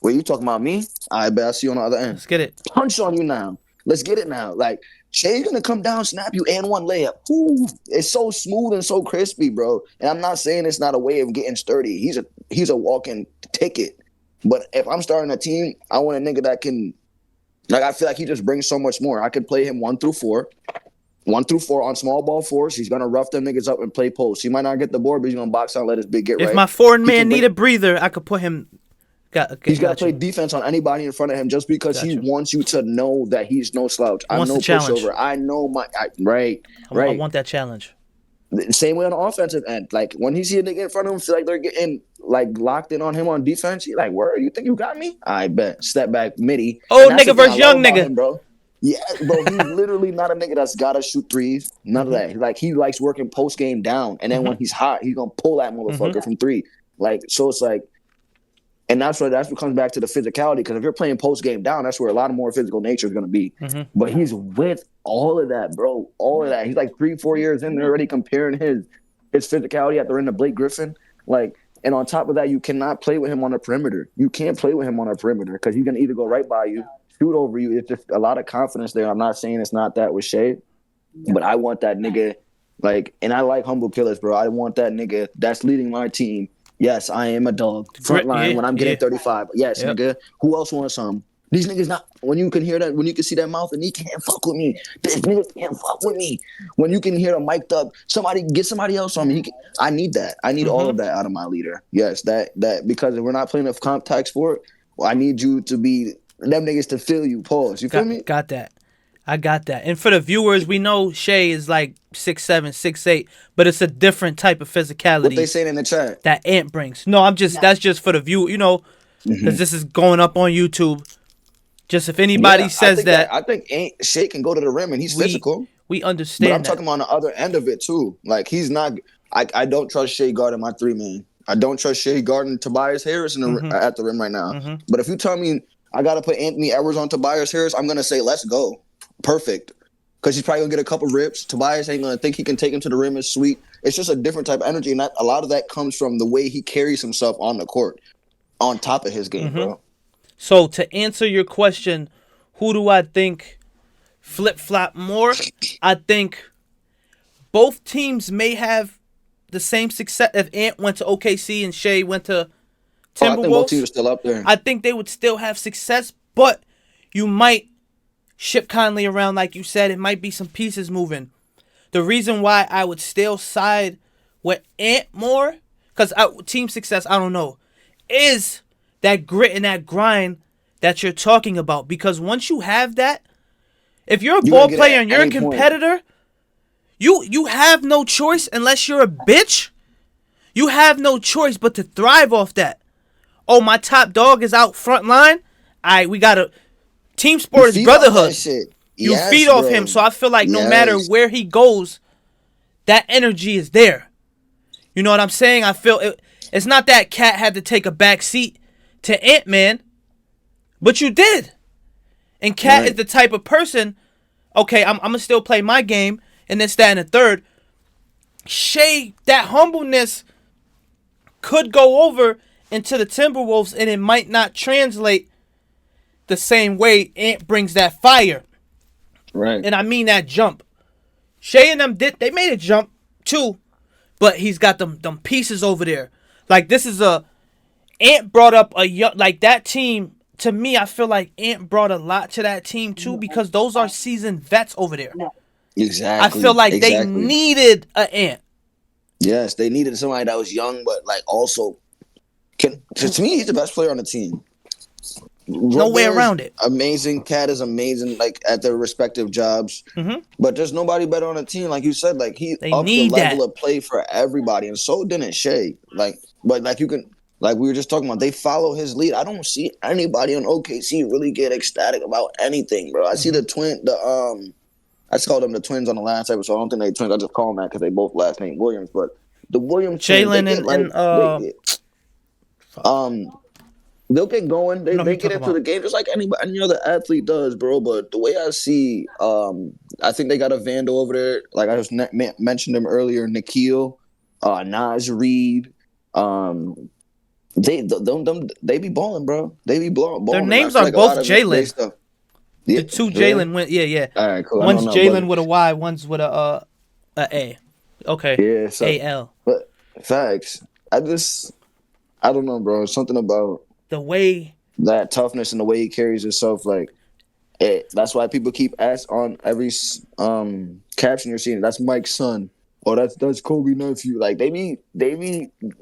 wait, you talking about me? I bet I see you on the other end. Let's get it. Punch on you now. Let's get it now. Like, Shay's gonna come down, snap you, and one layup. Ooh, it's so smooth and so crispy, bro. And I'm not saying it's not a way of getting sturdy. He's a walking ticket. But if I'm starting a team, I want a nigga that can, like, I feel like he just brings so much more. I could play him 1 through 4. 1 through 4 on small ball force. He's gonna rough them niggas up and play post. He might not get the board, but he's gonna box out, let his big get right. If my foreign man need a breather, I could put him. He's got to play defense on anybody in front of him just because he wants you to know that he's no slouch. I'm no pushover. I know right. I want that challenge. Same way on the offensive end. Like, when he see a nigga in front of him, feel like they're getting, like, locked in on him on defense, he like, word, you think you got me? I bet. Step back, midi. Old nigga versus young nigga. Him, bro. Yeah, bro, he's literally not a nigga that's got to shoot threes. None of that. Like, he likes working post-game down, and then when he's hot, he's going to pull that motherfucker from 3. Like, so it's like, and that's what comes back to the physicality, because if you're playing post-game down, that's where a lot of more physical nature is going to be. Mm-hmm. But he's with all of that, bro. All of that. He's like 3-4 years in, they're already comparing his physicality at the end of Blake Griffin. Like, and on top of that, you cannot play with him on the perimeter. You can't play with him on the perimeter because he's going to either go right by you, shoot over you. It's just a lot of confidence there. I'm not saying it's not that with Shea, but I want that nigga, like, and I like humble killers, bro. I want that nigga that's leading my team. Yes, I am a dog. Front line when I'm getting 35. Yes, nigga. Who else wants some? These niggas not. When you can hear that, when you can see that mouth, and he can't fuck with me. This nigga can't fuck with me. When you can hear them mic'd up, get somebody else on me. I need that. I need all of that out of my leader. Yes, that because if we're not playing a contact sport, I need you to be them niggas to feel you. Pause. You feel me? Got that. I got that. And for the viewers, we know Shea is like 6'7", 6'8", but it's a different type of physicality. What they saying in the chat? That Ant brings. No, that's just for the view, you know, because this is going up on YouTube. Just if anybody says that. I think Shea can go to the rim and he's physical. We understand but I'm talking about on the other end of it too. Like, he's not, I don't trust Shea guarding my 3-man. I don't trust Shea guarding Tobias Harris at the rim right now. But if you tell me I got to put Anthony Edwards on Tobias Harris, I'm going to say, let's go. Perfect. Because he's probably going to get a couple rips. Tobias ain't going to think he can take him to the rim. It's sweet. It's just a different type of energy. And a lot of that comes from the way he carries himself on the court, on top of his game, bro. So to answer your question, who do I think flip-flop more? I think both teams may have the same success. If Ant went to OKC and Shea went to Timberwolves, I think both teams are still up there. I think they would still have success, but you might ship Conley around, like you said. It might be some pieces moving. The reason why I would still side with Ant more, because team success, I don't know, is that grit and that grind that you're talking about. Because once you have that, if you're a ball player and you're a competitor, you have no choice unless you're a bitch. You have no choice but to thrive off that. Oh, my top dog is out front line. All right, we got to... Team sport is brotherhood. You feed off him. So I feel like no matter where he goes, that energy is there. You know what I'm saying? I feel it's not that Cat had to take a back seat to Ant-Man, but you did. And Cat is the type of person, okay, I'm going to still play my game, and this, that, and the third. Shea, that humbleness could go over into the Timberwolves, and it might not translate the same way Ant brings that fire. Right. And I mean that jump. Shea and them they made a jump too, but he's got them pieces over there. Like this is Ant brought up a young like that team. To me, I feel like Ant brought a lot to that team too because those are seasoned vets over there. Exactly. I feel like they needed an Ant. Yes, they needed somebody that was young, but like also to me, he's the best player on the team. No way around it. Amazing. Cat is amazing, like at their respective jobs. Mm-hmm. But there's nobody better on the team, like you said. Like he upped the level of play for everybody, and so didn't Shea. But like you can, like we were just talking about, they follow his lead. I don't see anybody on OKC really get ecstatic about anything, bro. I see I just called them the twins on the last episode. I don't think they twins. I just call them that because they both last name Williams. But the Williams, Jalen they'll get going. They get into the game just like any other athlete does, bro. But the way I see, I think they got a Vandal over there. Like I just mentioned them earlier, Nikhil, Naz Reid. They be balling, bro. They be balling. Their names are both Jalen. The two Jalen went, yeah. All right, cool. One's Jalen with a Y, one's with a A. Okay. Yeah, so, A-L. But facts. I don't know, bro. Something about the way that toughness and the way he carries himself, like that's why people keep asking on every caption you're seeing. That's Mike's son. Oh, that's Kobe nephew. Like they be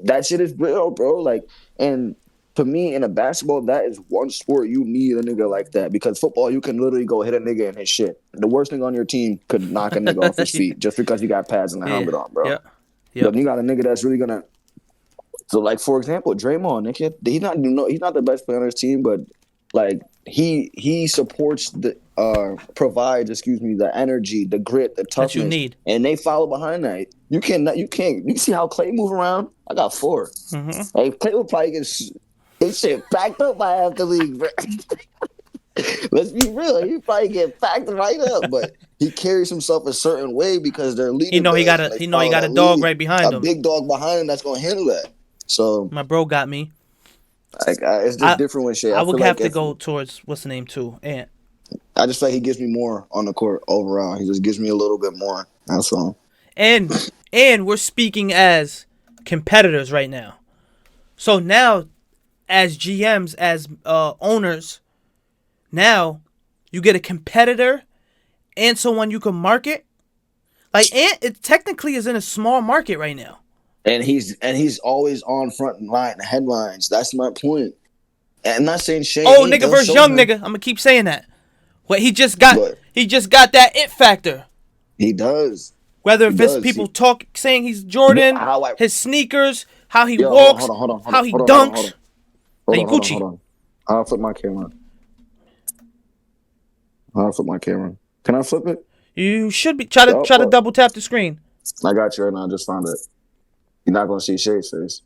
that shit is real, bro. Like, and to me, in a basketball, that is one sport you need a nigga like that, because football, you can literally go hit a nigga in his shit. The worst nigga on your team could knock a nigga off his feet just because you got pads and a helmet on, bro. Yeah. But you got a nigga that's really gonna. So, like, for example, Draymond, nigga, he's not the best player on his team, but like he supports provides the energy, the grit, the toughness that you need, and they follow behind that. You see how Clay move around? I got 4. Mm-hmm. Hey, Clay would probably get his shit backed up by half the league, bro. Let's be real. He probably get packed right up, but he carries himself a certain way because they're leading. He got a dog right behind him, a big dog behind him that's gonna handle that. So my bro got me. Like it's just different with Shea. I would have to go towards what's the name too, Ant. I just feel like he gives me more on the court overall. He just gives me a little bit more. That's all. And we're speaking as competitors right now. So now, as GMs, as owners, now you get a competitor and someone you can market. Like Ant, it technically is in a small market right now. And he's always on front line headlines. That's my point. And I'm not saying Shea. Oh, nigga versus young nigga. I'm gonna keep saying that. Well, he just got that it factor. He does. Whether if it's people saying he's Jordan, his sneakers, how he walks, how he dunks. Hold on. I'll flip my camera. Can I flip it? You should be try to double tap the screen. I got you right now. I just found it. You're not gonna see Shea's face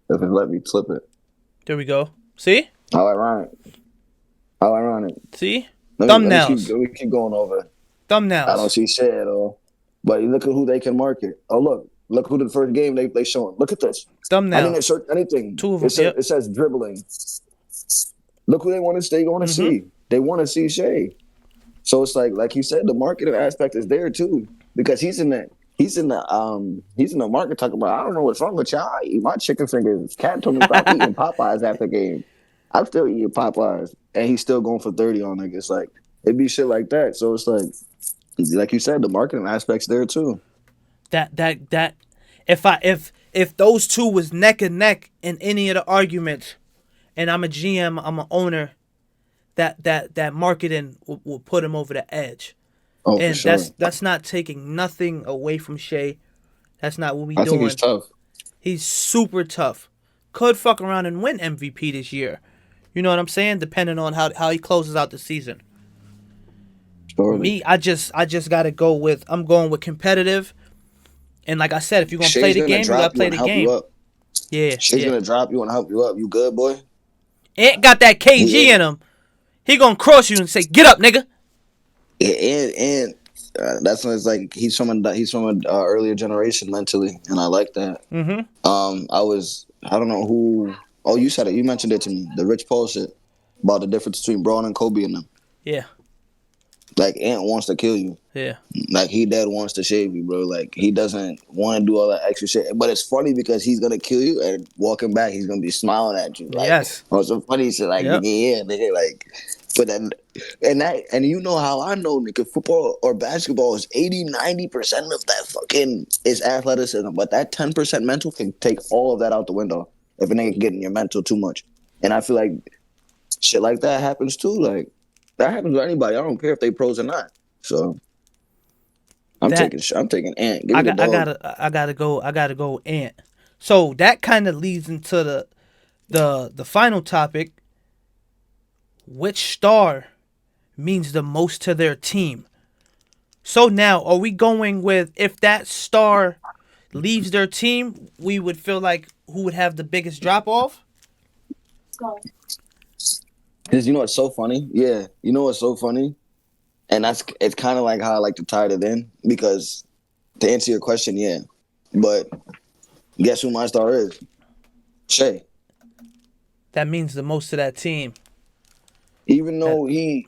if it let me flip it. There we go. See? How ironic. See? Thumbnails. Let me keep going over. Thumbnails. I don't see Shea at all. But look at who they can market. Oh, look who the first game they showing. Look at this. Thumbnails. I didn't search anything. 2 of them. It says dribbling. Look who they want to see. They want to see Shea. So it's like you said, the marketing aspect is there too, because he's in the market talking about, I don't know what's wrong with y'all. I eat my chicken fingers. Cat told me stop eating Popeyes after game. I'm still eating Popeyes, and he's still going for 30 on niggas. Like it'd be shit like that. So it's like you said, the marketing aspect's there too. That if those two was neck and neck in any of the arguments, and I'm a GM, I'm an owner, that marketing will put him over the edge. Oh, and for sure. That's not taking nothing away from Shea. That's not what we doing. I think he's tough. He's super tough. Could fuck around and win MVP this year. You know what I'm saying? Depending on how he closes out the season. Surely. Me, I just gotta go with. I'm going with competitive. And like I said, if you're gonna play the game, you gotta play the game. Yeah. She's gonna drop you and help you up. You good, boy? Ant got that KG in him. He gonna cross you and say, "Get up, nigga." And that's when it's like he's from an earlier generation mentally, and I like that. Mm-hmm. I don't know who. Oh, you said it. You mentioned it to me. The Rich Paul shit about the difference between Braun and Kobe and them. Yeah. Like Ant wants to kill you. Yeah. Like he dead wants to shave you, bro. Like he doesn't want to do all that extra shit. But it's funny because he's gonna kill you and walking back, he's gonna be smiling at you. Like, yes. Oh, some funny shit. Like, yep. nigga, like. But then, and you know how I know, nigga, football or basketball is 80-90% of that fucking is athleticism. But that 10% mental can take all of that out the window if a nigga getting your mental too much. And I feel like shit like that happens too. Like that happens to anybody. I don't care if they pros or not. So I'm taking Ant. Give me the dog. I gotta go Ant. So that kind of leads into the final topic. Which star means the most to their team? So now, are we going with if that star leaves their team, we would feel like who would have the biggest drop off? Because you know what's so funny? Yeah, you know what's so funny? And it's kind of like how I like to tie it in because to answer your question, yeah. But guess who my star is? Shea. That means the most to that team. Even though he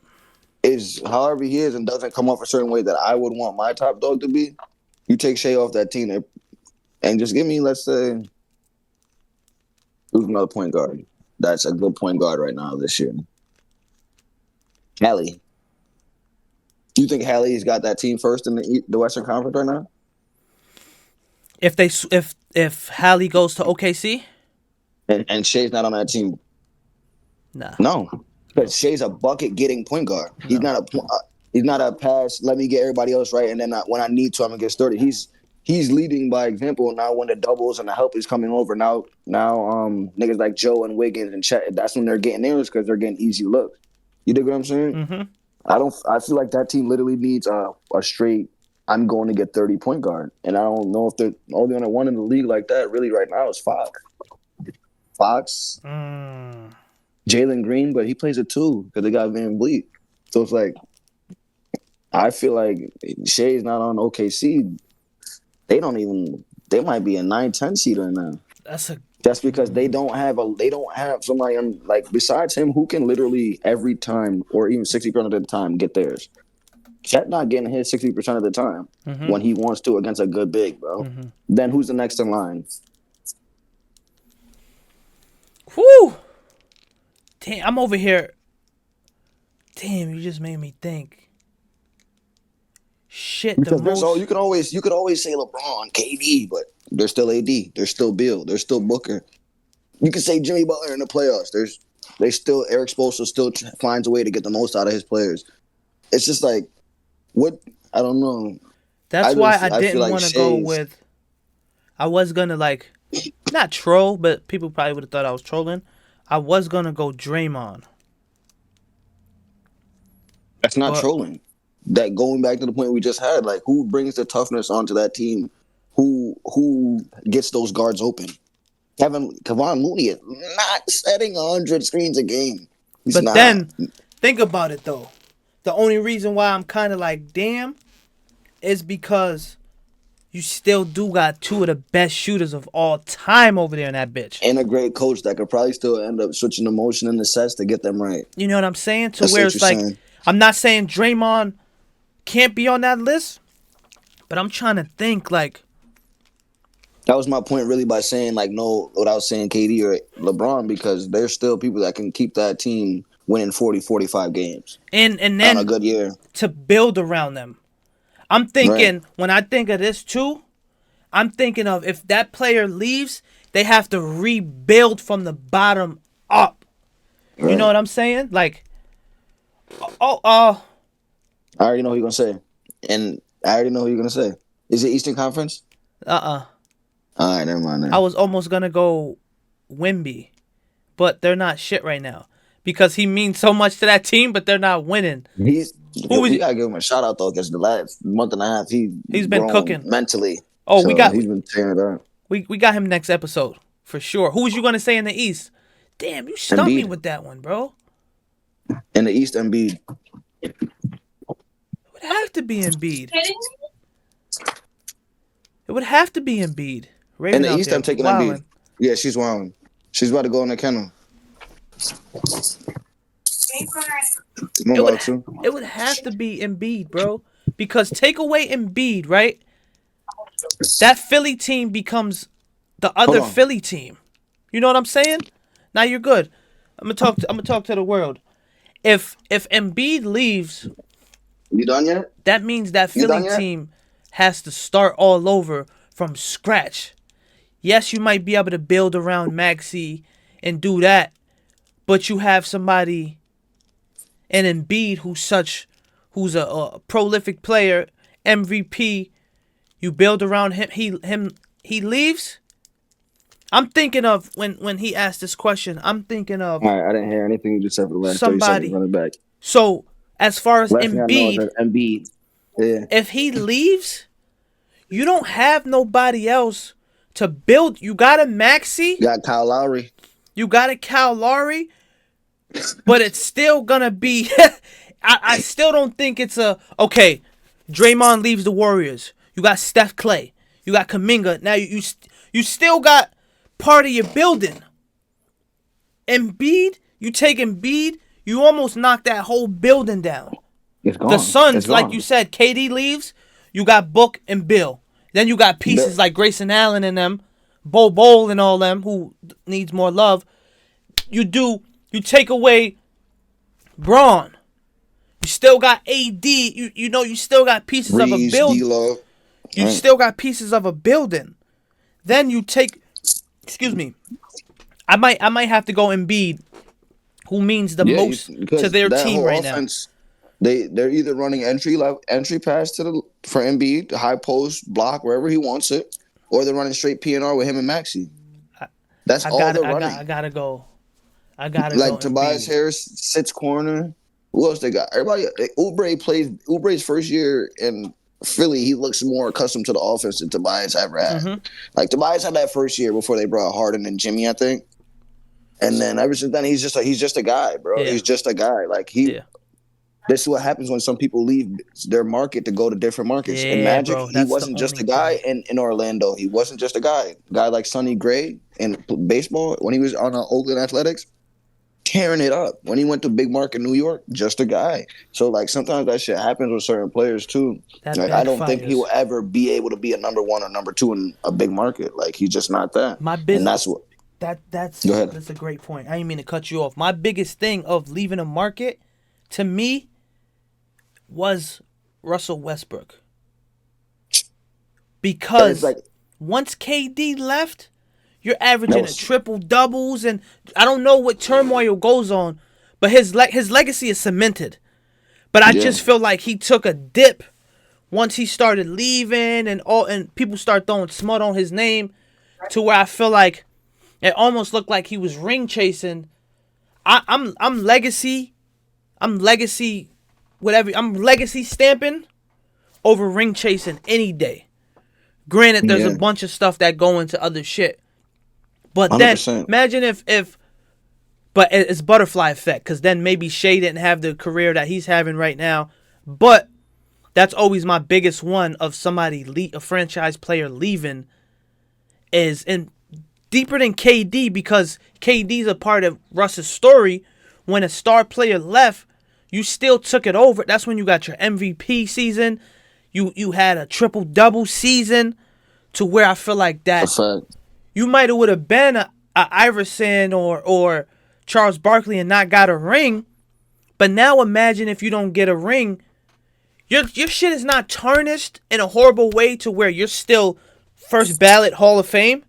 is however he is and doesn't come off a certain way that I would want my top dog to be, you take Shea off that team and just give me, let's say, who's another point guard? That's a good point guard right now this year. Hallie. Do you think Hallie's got that team first in the Western Conference right now? If Hallie goes to OKC, and Shea's not on that team, nah, no, because Shea's a bucket getting point guard. No. He's not a pass. Let me get everybody else right, and then when I need to, I'm gonna get started. He's leading by example now. When the doubles and the help is coming over now, niggas like Joe and Wiggins and Chet, that's when they're getting theirs because they're getting easy looks. You dig what I'm saying? Mm-hmm. I feel like that team literally needs a straight, I'm going to get 30 point guard. And I don't know if they're only on one in the league like that really right now is Fox. Jalen Green, but he plays it too because they got Van Vliet. So it's like, I feel like Shea's not on OKC. They might be a 9-10 seed right now. That's because they don't have somebody like besides him who can literally every time or even 60% of the time get theirs. Chet not getting hit 60% of the time when he wants to against a good big, bro. Mm-hmm. Then who's the next in line? Whew. Damn, I'm over here. Damn, you just made me think. Shit, because you could always say LeBron, KD, but they're still AD, they're still Bill, they're still Booker. You could say Jimmy Butler in the playoffs. Eric Spoelstra still finds a way to get the most out of his players. It's just like, what? I don't know. That's why I didn't want to go with. I was gonna not troll, but people probably would have thought I was trolling. I was gonna go Draymond. That's not trolling. That going back to the point we just had, like who brings the toughness onto that team? Who gets those guards open? Kevon Looney is not setting 100 screens a game. Then think about it though. The only reason why I'm kind of like damn is because you still do got two of the best shooters of all time over there in that bitch. And a great coach that could probably still end up switching the motion in the sets to get them right. You know what I'm saying? Where it's like, saying. I'm not saying Draymond can't be on that list, but I'm trying to think like. That was my point really by saying without saying KD or LeBron because there's still people that can keep that team winning 40, 45 games. And then on a good year. To build around them. I'm thinking, when I think of this too, I'm thinking of if that player leaves, they have to rebuild from the bottom up. Right. You know what I'm saying? Like, I already know who you're going to say. And I already know who you're going to say. Is it Eastern Conference? All right, never mind. I was almost going to go Wemby, but they're not shit right now. Because he means so much to that team, but they're not winning. We gotta give him a shout out though, because the last month and a half he's been cooking mentally. Oh, so he's been tearing it up. We got him next episode for sure. Who was you gonna say in the East? Damn, you stumped me with that one, bro. In the East, Embiid. It would have to be Embiid. It would have to be Embiid. In the East, I'm taking Embiid. Yeah, she's wilding. She's about to go in the kennel. It would have to be Embiid, bro. Because take away Embiid, right? That Philly team becomes the other Philly team. You know what I'm saying? Now you're good. I'm gonna talk to the world. If Embiid leaves, you done yet? That means that Philly team has to start all over from scratch. Yes, you might be able to build around Maxey and do that, but you have somebody, an Embiid who's a prolific player, MVP. You build around him. He leaves. I'm thinking of when he asked this question. I'm thinking of. All right, I didn't hear anything you just said for the last 30 seconds. Running back. So as far as Embiid, yeah. If he leaves, you don't have nobody else to build. You got a Maxey. You got Kyle Lowry. You got a Kyle Lowry, but it's still gonna be. I still don't think it's okay. Draymond leaves the Warriors. You got Steph Clay. You got Kuminga. Now you still got part of your building. Embiid, you take Embiid, you almost knock that whole building down. It's gone. The Suns, like you said, KD leaves, you got Book and Bill. Then you got pieces like Grayson Allen and them, Bol and all them who needs more love. You take away Braun. You still got AD. You still got pieces of a building. D-Lo. You still got pieces of a building. Then you take, excuse me, I might have to go Embiid, who means the most to their team right offense, now. They're either running entry pass for Embiid, high post, block, wherever he wants it, or they're running straight PNR with him and Maxey. That's all they're running. I gotta go. Like Tobias Harris sits corner. Who else they got? Everybody. Oubre's first year in Philly, he looks more accustomed to the offense than Tobias ever had. Mm-hmm. Like Tobias had that first year before they brought Harden and Jimmy, I think. And then ever since then, he's just a guy, bro. Yeah. He's just a guy. Like this is what happens when some people leave their market to go to different markets. In Magic, bro, he wasn't just a guy in Orlando. He wasn't just a guy. A guy like Sonny Gray in baseball, when he was on Oakland Athletics, tearing it up. When he went to big market New York, just a guy. So like sometimes that shit happens with certain players too. I don't think he will ever be able to be a number one or number two in a big market. Like he's just not that. And that's what. That's a great point. I didn't mean to cut you off. My biggest thing of leaving a market, to me, was Russell Westbrook. Because once KD left, you're averaging triple doubles, and I don't know what turmoil goes on, but his legacy is cemented. But I just feel like he took a dip once he started leaving, and people start throwing smut on his name, to where I feel like it almost looked like he was ring chasing. I'm legacy stamping over ring chasing any day. Granted, there's a bunch of stuff that go into other shit. But 100%. Then imagine but it's butterfly effect, because then maybe Shea didn't have the career that he's having right now. But that's always my biggest one of somebody, a franchise player leaving, is in deeper than KD, because KD's a part of Russ's story. When a star player left, you still took it over. That's when you got your MVP season. You had a triple-double season, to where I feel like that you might have would have been a Iverson or Charles Barkley and not got a ring. But now imagine if you don't get a ring. Your shit is not tarnished in a horrible way to where you're still first ballot Hall of Fame.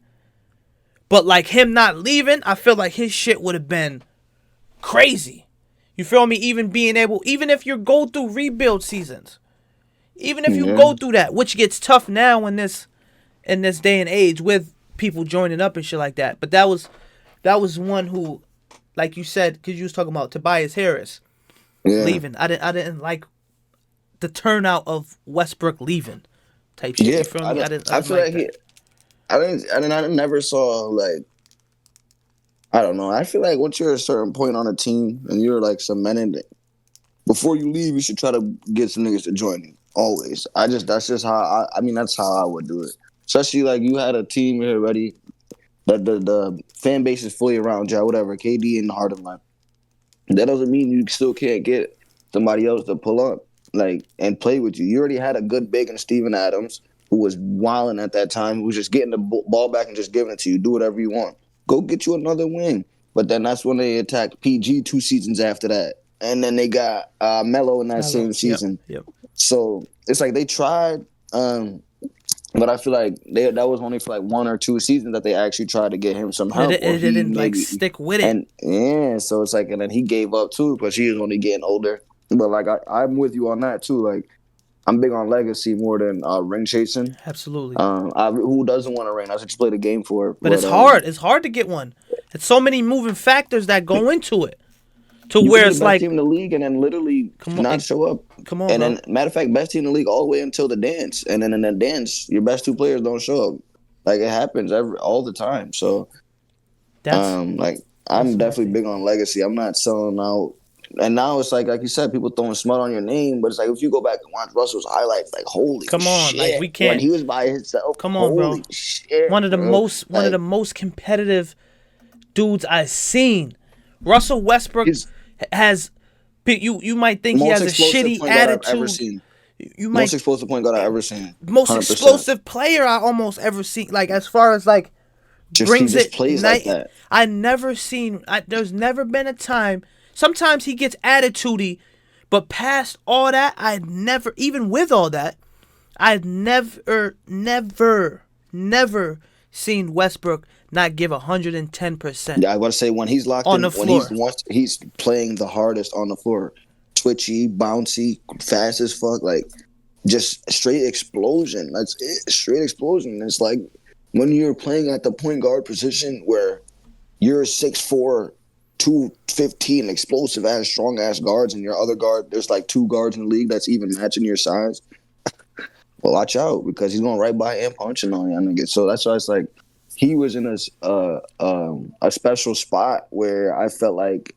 But like him not leaving, I feel like his shit would have been crazy. You feel me? Even if you go through rebuild seasons, even if you go through that, which gets tough now in this day and age with people joining up and shit like that. But that was one who, like you said, because you was talking about Tobias Harris leaving. I didn't like the turnout of Westbrook leaving type shit. You feel me? I feel like that. I never saw, like, I don't know. I feel like once you're at a certain point on a team and you're like cemented, before you leave, you should try to get some niggas to join you. Always. That's just how that's how I would do it. Especially like you had a team here ready, that the fan base is fully around you, whatever. KD and Harden left. That doesn't mean you still can't get somebody else to pull up like and play with you. You already had a good big in Steven Adams, who was wilding at that time, who was just getting the ball back and just giving it to you. Do whatever you want. Go get you another wing. But then that's when they attacked PG 2 seasons after that. And then they got Melo in that same season. Yep. So it's like they tried, but I feel like that was only for like 1 or 2 seasons that they actually tried to get him some help. It didn't like stick with it. And yeah, so it's like, and then he gave up too because he was only getting older. But like I'm with you on that too. Like I'm big on legacy more than ring chasing. Absolutely. Who doesn't want a ring? I just play the game for it. But it's hard. It's hard to get one. It's so many moving factors that go into it. To you where it's like team in the league and then literally not show up. Come on, and bro. then matter of fact, best team in the league all the way until the dance, and then in the dance, your best 2 players don't show up. Like it happens all the time. So, I'm definitely big on legacy. I'm not selling out. And now it's like you said, people throwing smut on your name, but it's like if you go back and watch Russell's highlights, like holy come on, shit, like we can't. When he was by himself, come on, holy bro. Shit, one of the most competitive dudes I've seen. Russell Westbrook has. You might think he has a shitty attitude. Most explosive point guard I've ever seen. Most 100%. Explosive player I almost ever seen. Like as far as like brings it. Plays like that. I never seen. There's never been a time. Sometimes he gets attitudey, but past all that, I'd never. Even with all that, I've never seen Westbrook not give 110%. Yeah, I want to say when he's locked on in, the floor. When he's playing the hardest on the floor, twitchy, bouncy, fast as fuck, like just straight explosion. That's it, straight explosion. It's like when you're playing at the point guard position where you're 6'4", 215, explosive ass, strong ass guards, and your other guard, there's like 2 guards in the league that's even matching your size. Well, watch out because he's going right by and punching on you, nigga. So that's why it's like. He was in a special spot where I felt like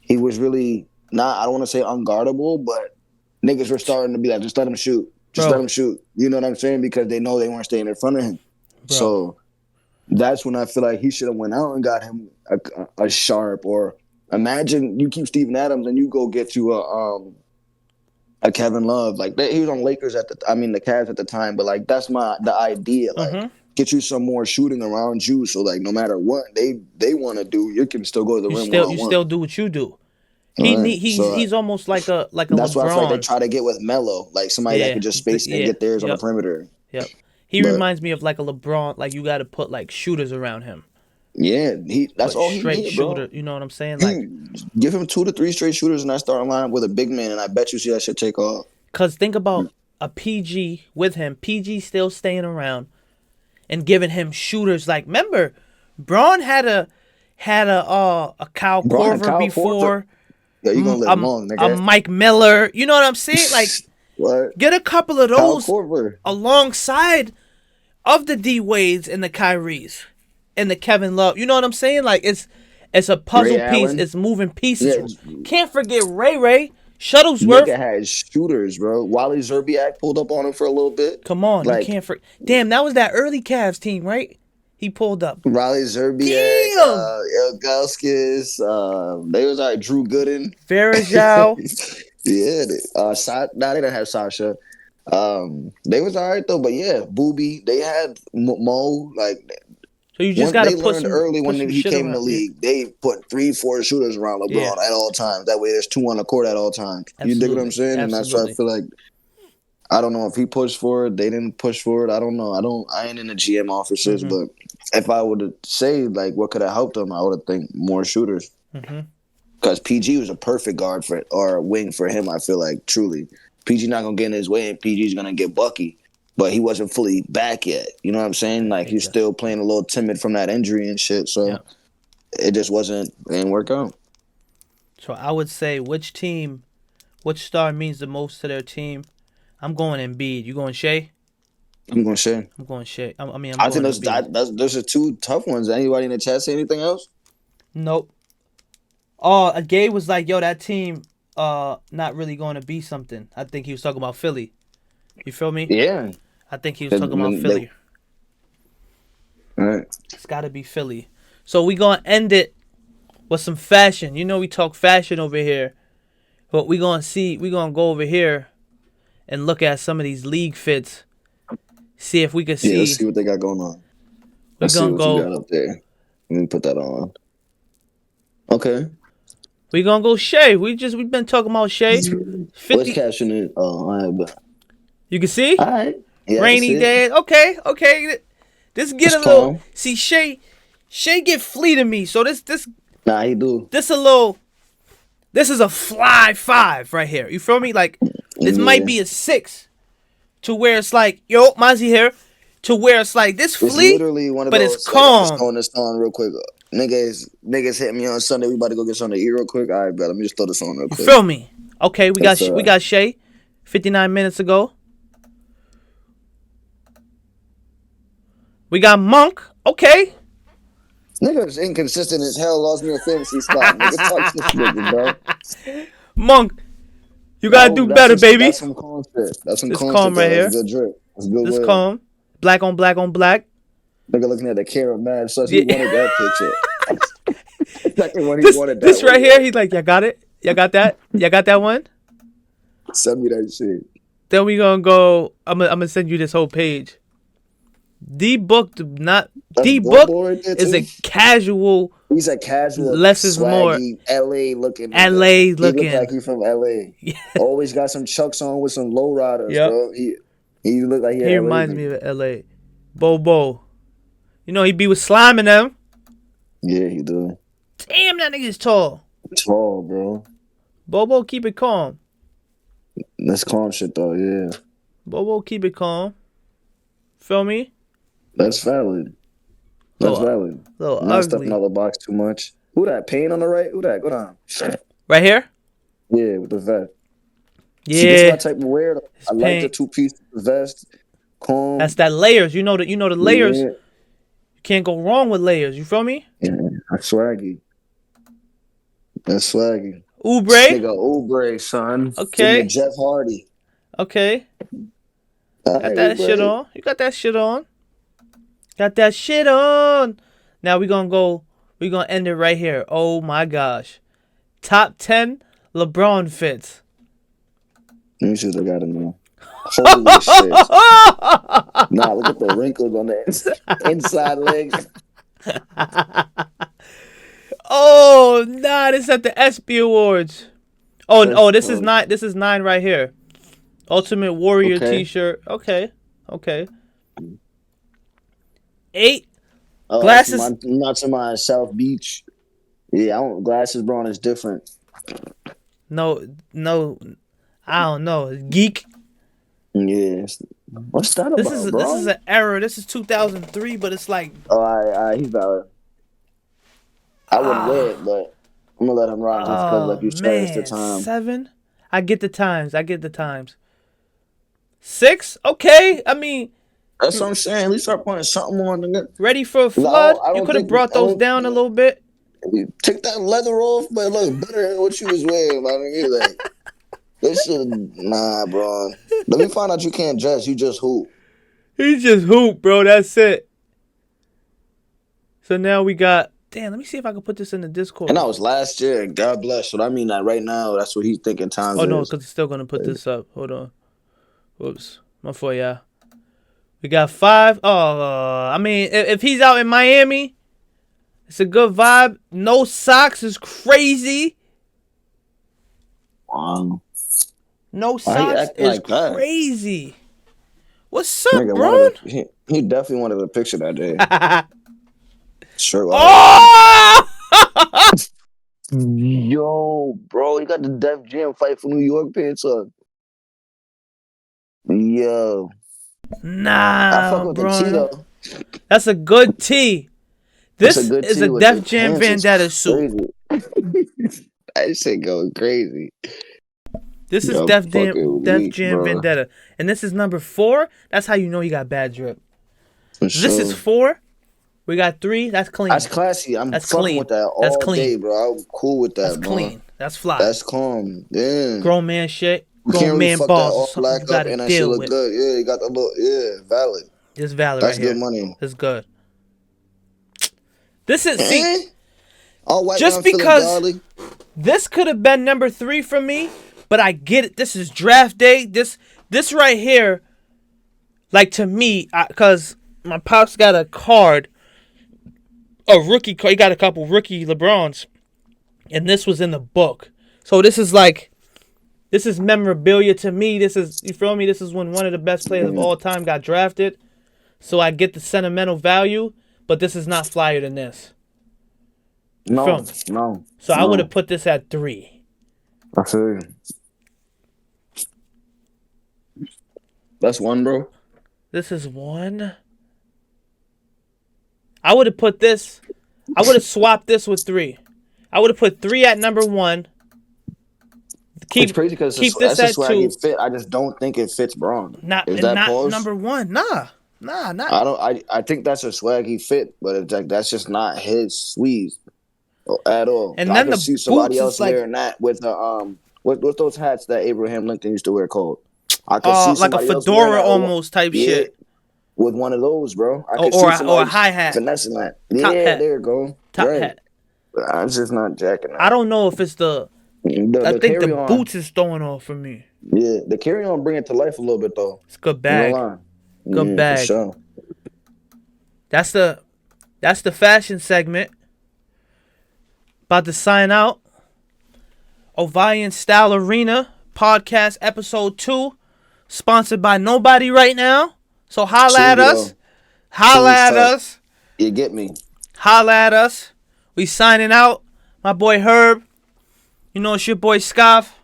he was really not, I don't want to say unguardable, but niggas were starting to be like, just let him shoot. Just let him shoot. You know what I'm saying? Because they know they weren't staying in front of him. Bro. So that's when I feel like he should have went out and got him a sharp. Or imagine you keep Steven Adams and you go get you a Kevin Love. Like he was on Lakers the Cavs at the time, but like that's the idea. Like get you some more shooting around you, so like no matter what they want to do, you can still go to the rim. You still do what you do. He's almost like a that's LeBron. Why I feel like they try to get with Melo, like somebody that can just space and get theirs on the perimeter. Yep. He reminds me of like a LeBron. Like you got to put like shooters around him. Yeah, that's all he straight need, shooter. Bro. You know what I'm saying? Like give him 2 to 3 straight shooters in that starting lineup with a big man, and I bet you see that shit take off. Cause think about a PG with him. PG still staying around. And giving him shooters like remember, Braun had a Kyle Korver before. Yeah, you gonna live long, nigga. A Mike Miller. You know what I'm saying? Like what? Get a couple of those alongside of the D Wades and the Kyries and the Kevin Love. You know what I'm saying? Like it's a puzzle piece. It's moving pieces. Yeah. Can't forget Ray. Shuttlesworth. Nigga had shooters, bro. Wally Zerbiak pulled up on him for a little bit. Come on, you can't damn, that was that early Cavs team, right? He pulled up. Riley Zerbiak, Ilgauskas, they was like Drew Gooden. Verajao. Yeah, they didn't have Sasha. They was all right though, but yeah, Booby. They had Mo. Like so you just got to put some early when he came in the league. They put 3-4 shooters around LeBron at all times. That way, there's 2 on the court at all times. Absolutely. You dig what I'm saying? And that's why I feel like I don't know if he pushed for it. They didn't push for it. I don't know. I ain't in the GM offices, but if I would say like what could have helped him, I would have think more shooters. Because PG was a perfect guard or wing for him. I feel like truly, PG not gonna get in his way, and PG's gonna get bucky. But he wasn't fully back yet. You know what I'm saying? Like, he's still playing a little timid from that injury and shit. So, it just didn't work out. So, I would say which star means the most to their team? I'm going Embiid. You going Shea? I'm going Shea. I'm going Shea. I think those are 2 tough ones. Anybody in the chat say anything else? Nope. Gabe was like, yo, that team not really going to be something. I think he was talking about Philly. You feel me? Yeah. I think he was talking about Philly. All right. It's got to be Philly. So we going to end it with some fashion. You know we talk fashion over here. But we gonna go over here and look at some of these league fits. See if we can see. Yeah, let's see what they got going on. Let's see what you got up there. Let me put that on. Okay. We gonna go Shea. We've been talking about Shea. 50. What's cashing it? Oh, all right, but you can see? All right. Yeah, rainy day. Okay. This get a little calm. See Shea get flea to me. So this Nah, he do. This is a fly 5 right here. You feel me? Like this might be a 6 to where it's like, yo, Mozzie here, to where it's like this flea, it's literally one of but those, it's calm. Like, I'm just throwing this on real quick. Niggas hit me on Sunday. We about to go get something to eat real quick. All right, bet. Let me just throw this on real quick. You feel me? Okay, we got Shea 59 minutes ago. We got Monk. Okay. Nigga's inconsistent as hell. Lost me a fantasy spot. Nigga, talk this nigga, bro. Monk, you gotta do better, baby. That's some calm shit. That's some calm right here. That's good drip. That's good. This calm. Black on black on black. Nigga looking at the camera, man. So he wanted that picture. Second one, he wanted that. This right here, he's like, y'all got it? Y'all got that? Y'all got that one? Send me that shit. Then we gonna go. I'm gonna send you this whole page. D-Book is a casual. He's a casual. Less is more. LA looking. LA looking. He look like he's from LA. Yeah. Always got some chucks on with some low riders, bro. He look like he reminds me of LA. Bobo. You know he be with Slime and them. Yeah, he do. Damn, that nigga's tall. Tall, bro. Bobo, keep it calm. That's calm shit though, yeah. Bobo, keep it calm. Feel me? That's valid. That's valid. Not stepping out of the box too much. Who that? Payne on the right? Who that? Go down. Right here? Yeah, with the vest. Yeah. See, this is my type of wear. I like the 2-piece vest. Calm. That's that layers. You know the layers. Yeah. You can't go wrong with layers. You feel me? Yeah, that's swaggy. That's swaggy. Oubre? Nigga, Oubre, son. Okay. Jeff Hardy. Okay. Got that shit on. You got that shit on. Got that shit on. Now we're gonna end it right here. Oh my gosh. Top 10 LeBron fits. Let me see what I got in there. Holy shit. Nah, look at the wrinkles on the inside legs. Oh, nah, this is at the ESPY Awards. This is 9. This is 9 right here. Ultimate Warrior t-shirt. Okay. 8 glasses. Not to my South Beach. Yeah, glasses brown is different. No, I don't know. Geek. Yeah. What's that about, This is an error. This is 2003, but it's like. Oh, he's valid. I wouldn't wear it, but I'm gonna let him rock just because, like you said, it's the time. 7. I get the times. 6. Okay. I mean. That's what I'm saying. At least start putting something on. Nigga. Ready for a flood? You could have brought those down a little bit. You take that leather off, but it look better than what you was wearing, my nigga. Like, this shit, nah, bro. Let me find out you can't dress. You just hoop. He just hoop, bro. That's it. So now we got. Damn, let me see if I can put this in the Discord. And that was last year. God bless. So I mean that right now, that's what he's thinking times. Oh, no, because he's still going to put this up. Hold on. Whoops. My fault, yeah. We got 5. I mean, if he's out in Miami, it's a good vibe. No socks is crazy. No socks is like crazy. What's up, bro? He definitely wanted a picture that day. Sure. Oh! Yo, bro, he got the Def Jam fight for New York pants on. Yo. Nah, I fuck with bro. the tee, though. That's a good tee. This is a Def Jam Vendetta suit. That shit going crazy. This is Def Jam Vendetta. And this is number 4. That's how you know he got bad drip. This is 4. We got 3. That's clean. That's classy. I'm fucking with that all day, bro. I'm cool with that, That's clean. That's fly. That's calm. Yeah. Grown man shit. Grown man balls. All black up and that shit look good. Yeah, you got the look. Valid. It's valid. That's right good here. Money. It's good. This is see. All white just because this could have been number 3 for me, but I get it. This is draft day. This right here, like to me, because my pops got a card, a rookie card. He got a couple rookie LeBrons, and this was in the book. So this is memorabilia to me. This is, you feel me? This is when one of the best players of all time got drafted. So I get the sentimental value, but this is not flyer than this. No. So I would have put this at 3. I feel you. That's 1, bro. This is 1. I would have put this. I would have swapped this with 3. I would have put 3 at number 1. It's crazy because that's a swaggy fit. I just don't think it fits Braun. Not number 1. Nah. I think that's a swaggy fit, but it's like that's just not his sleeve at all. And I then can see somebody else wearing that with the what's those hats that Abraham Lincoln used to wear called? I could see like a fedora almost type shit. With one of those, bro. Or a hi hat. Finessing that. There you go. Top hat. But I'm just not jacking that. I don't know if it's I think the boots is throwing off for me. Yeah, the carry-on bring it to life a little bit though. It's a good bag. Good bag. For sure. That's the fashion segment. About to sign out. OviyanStyleArena podcast episode 2, sponsored by nobody right now. So holla at us. Holla at us. You get me. Holla at us. We signing out. My boy Herb. You know it's your boy Scoff.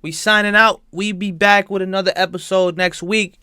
We signing out. We be back with another episode next week.